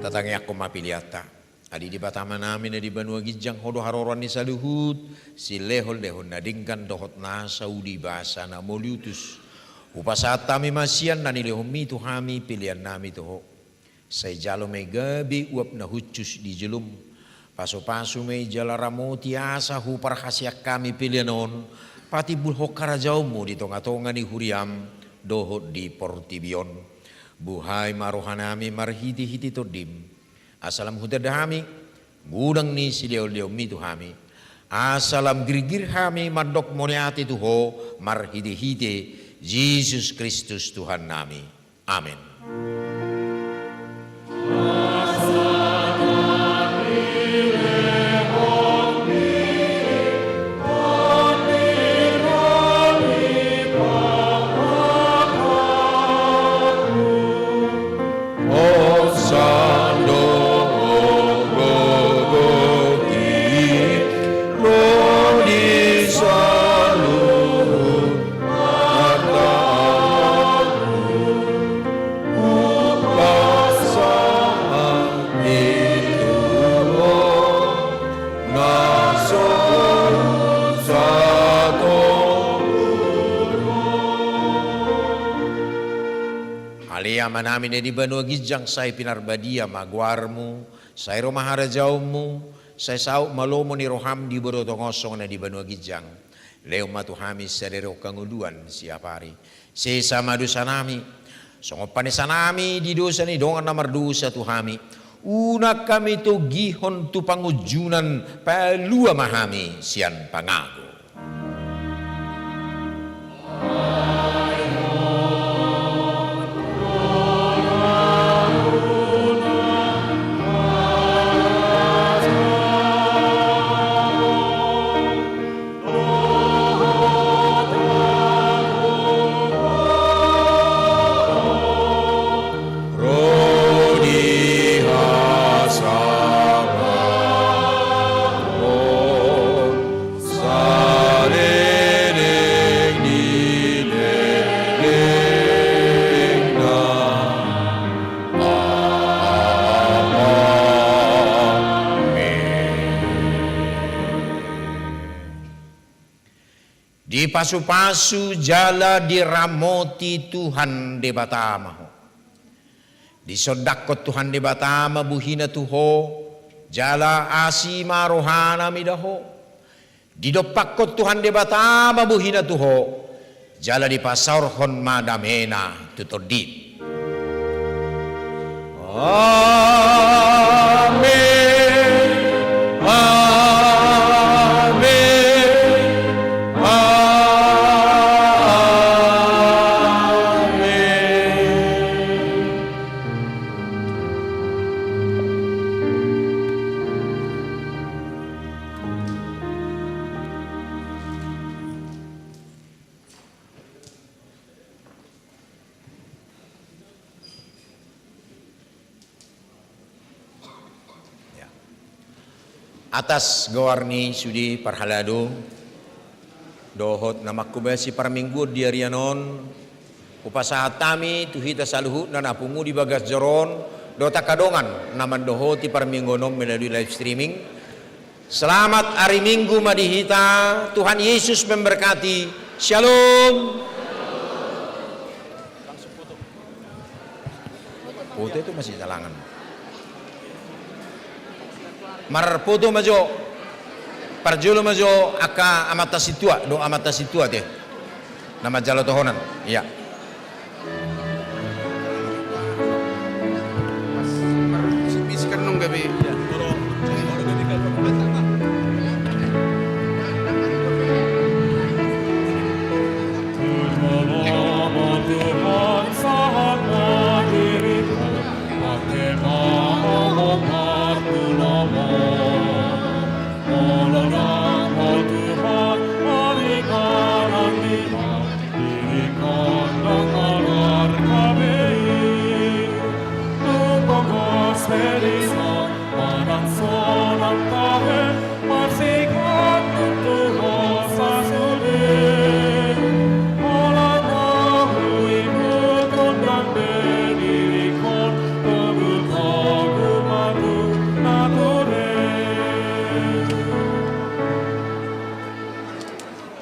Tatangnya aku mapiliata. Adi di batama namin na di Banua Gijang hodo haroran ni saluhut si lehol dehon nadingkan dohot na Saudi basa na moliutus. Upasat tami masian na nilehomi tu hami pilihan nami toho. Say jalo may gabi uap na hucus di jelum. Paso-paso may jalaramoti asa hupar hasyak kami pilihanon. Pati bulhok karajau mo di tonga-tonga ni huriam dohot di Portibion. Buhay marohanami marhiti-hiti todim. Asalam hudadahami gudang ni sileo-leo mi tuhami. Asalam girgir hami madok moniati tuho marhiti-hiti Yesus Kristus Tuhan nami. Amin. Aliyama namin di Banua Gijang say pinarbadia magwarmu, say romaharajaumu, say sauk malomo ni roham di borotongosong na di Banua Gijang. Leo matuhami sa dero kanguduan siapari. Si sama dosa nami, songopanisa nami di dosa ni dongan na mardusa tuhami. Una kami to gihon tu pangujunan palua mahami sian pangago. Di pasu-pasu jala diramoti Tuhan de batamaho. Di sodakot Tuhan de batama buhina tuho. Jala asima rohana midaho. Di dopakot Tuhan de batama buhina tuho. Jala di pasaurhon madamena tutodit. Amin. Amin. Atas gawarni sudi parhalado dohot na makubasi parminggu diarianon upasahat tami tuhita saluhut na napungu di bagas joron dota kadongan naman dohoti parminggonom melalui live streaming. Selamat hari Minggu madihita, Tuhan Yesus memberkati. Shalom. Foto itu masih talangan. Marputo majo. parjolo majo aka amata situa do amata situa te nama jalo tohonan iya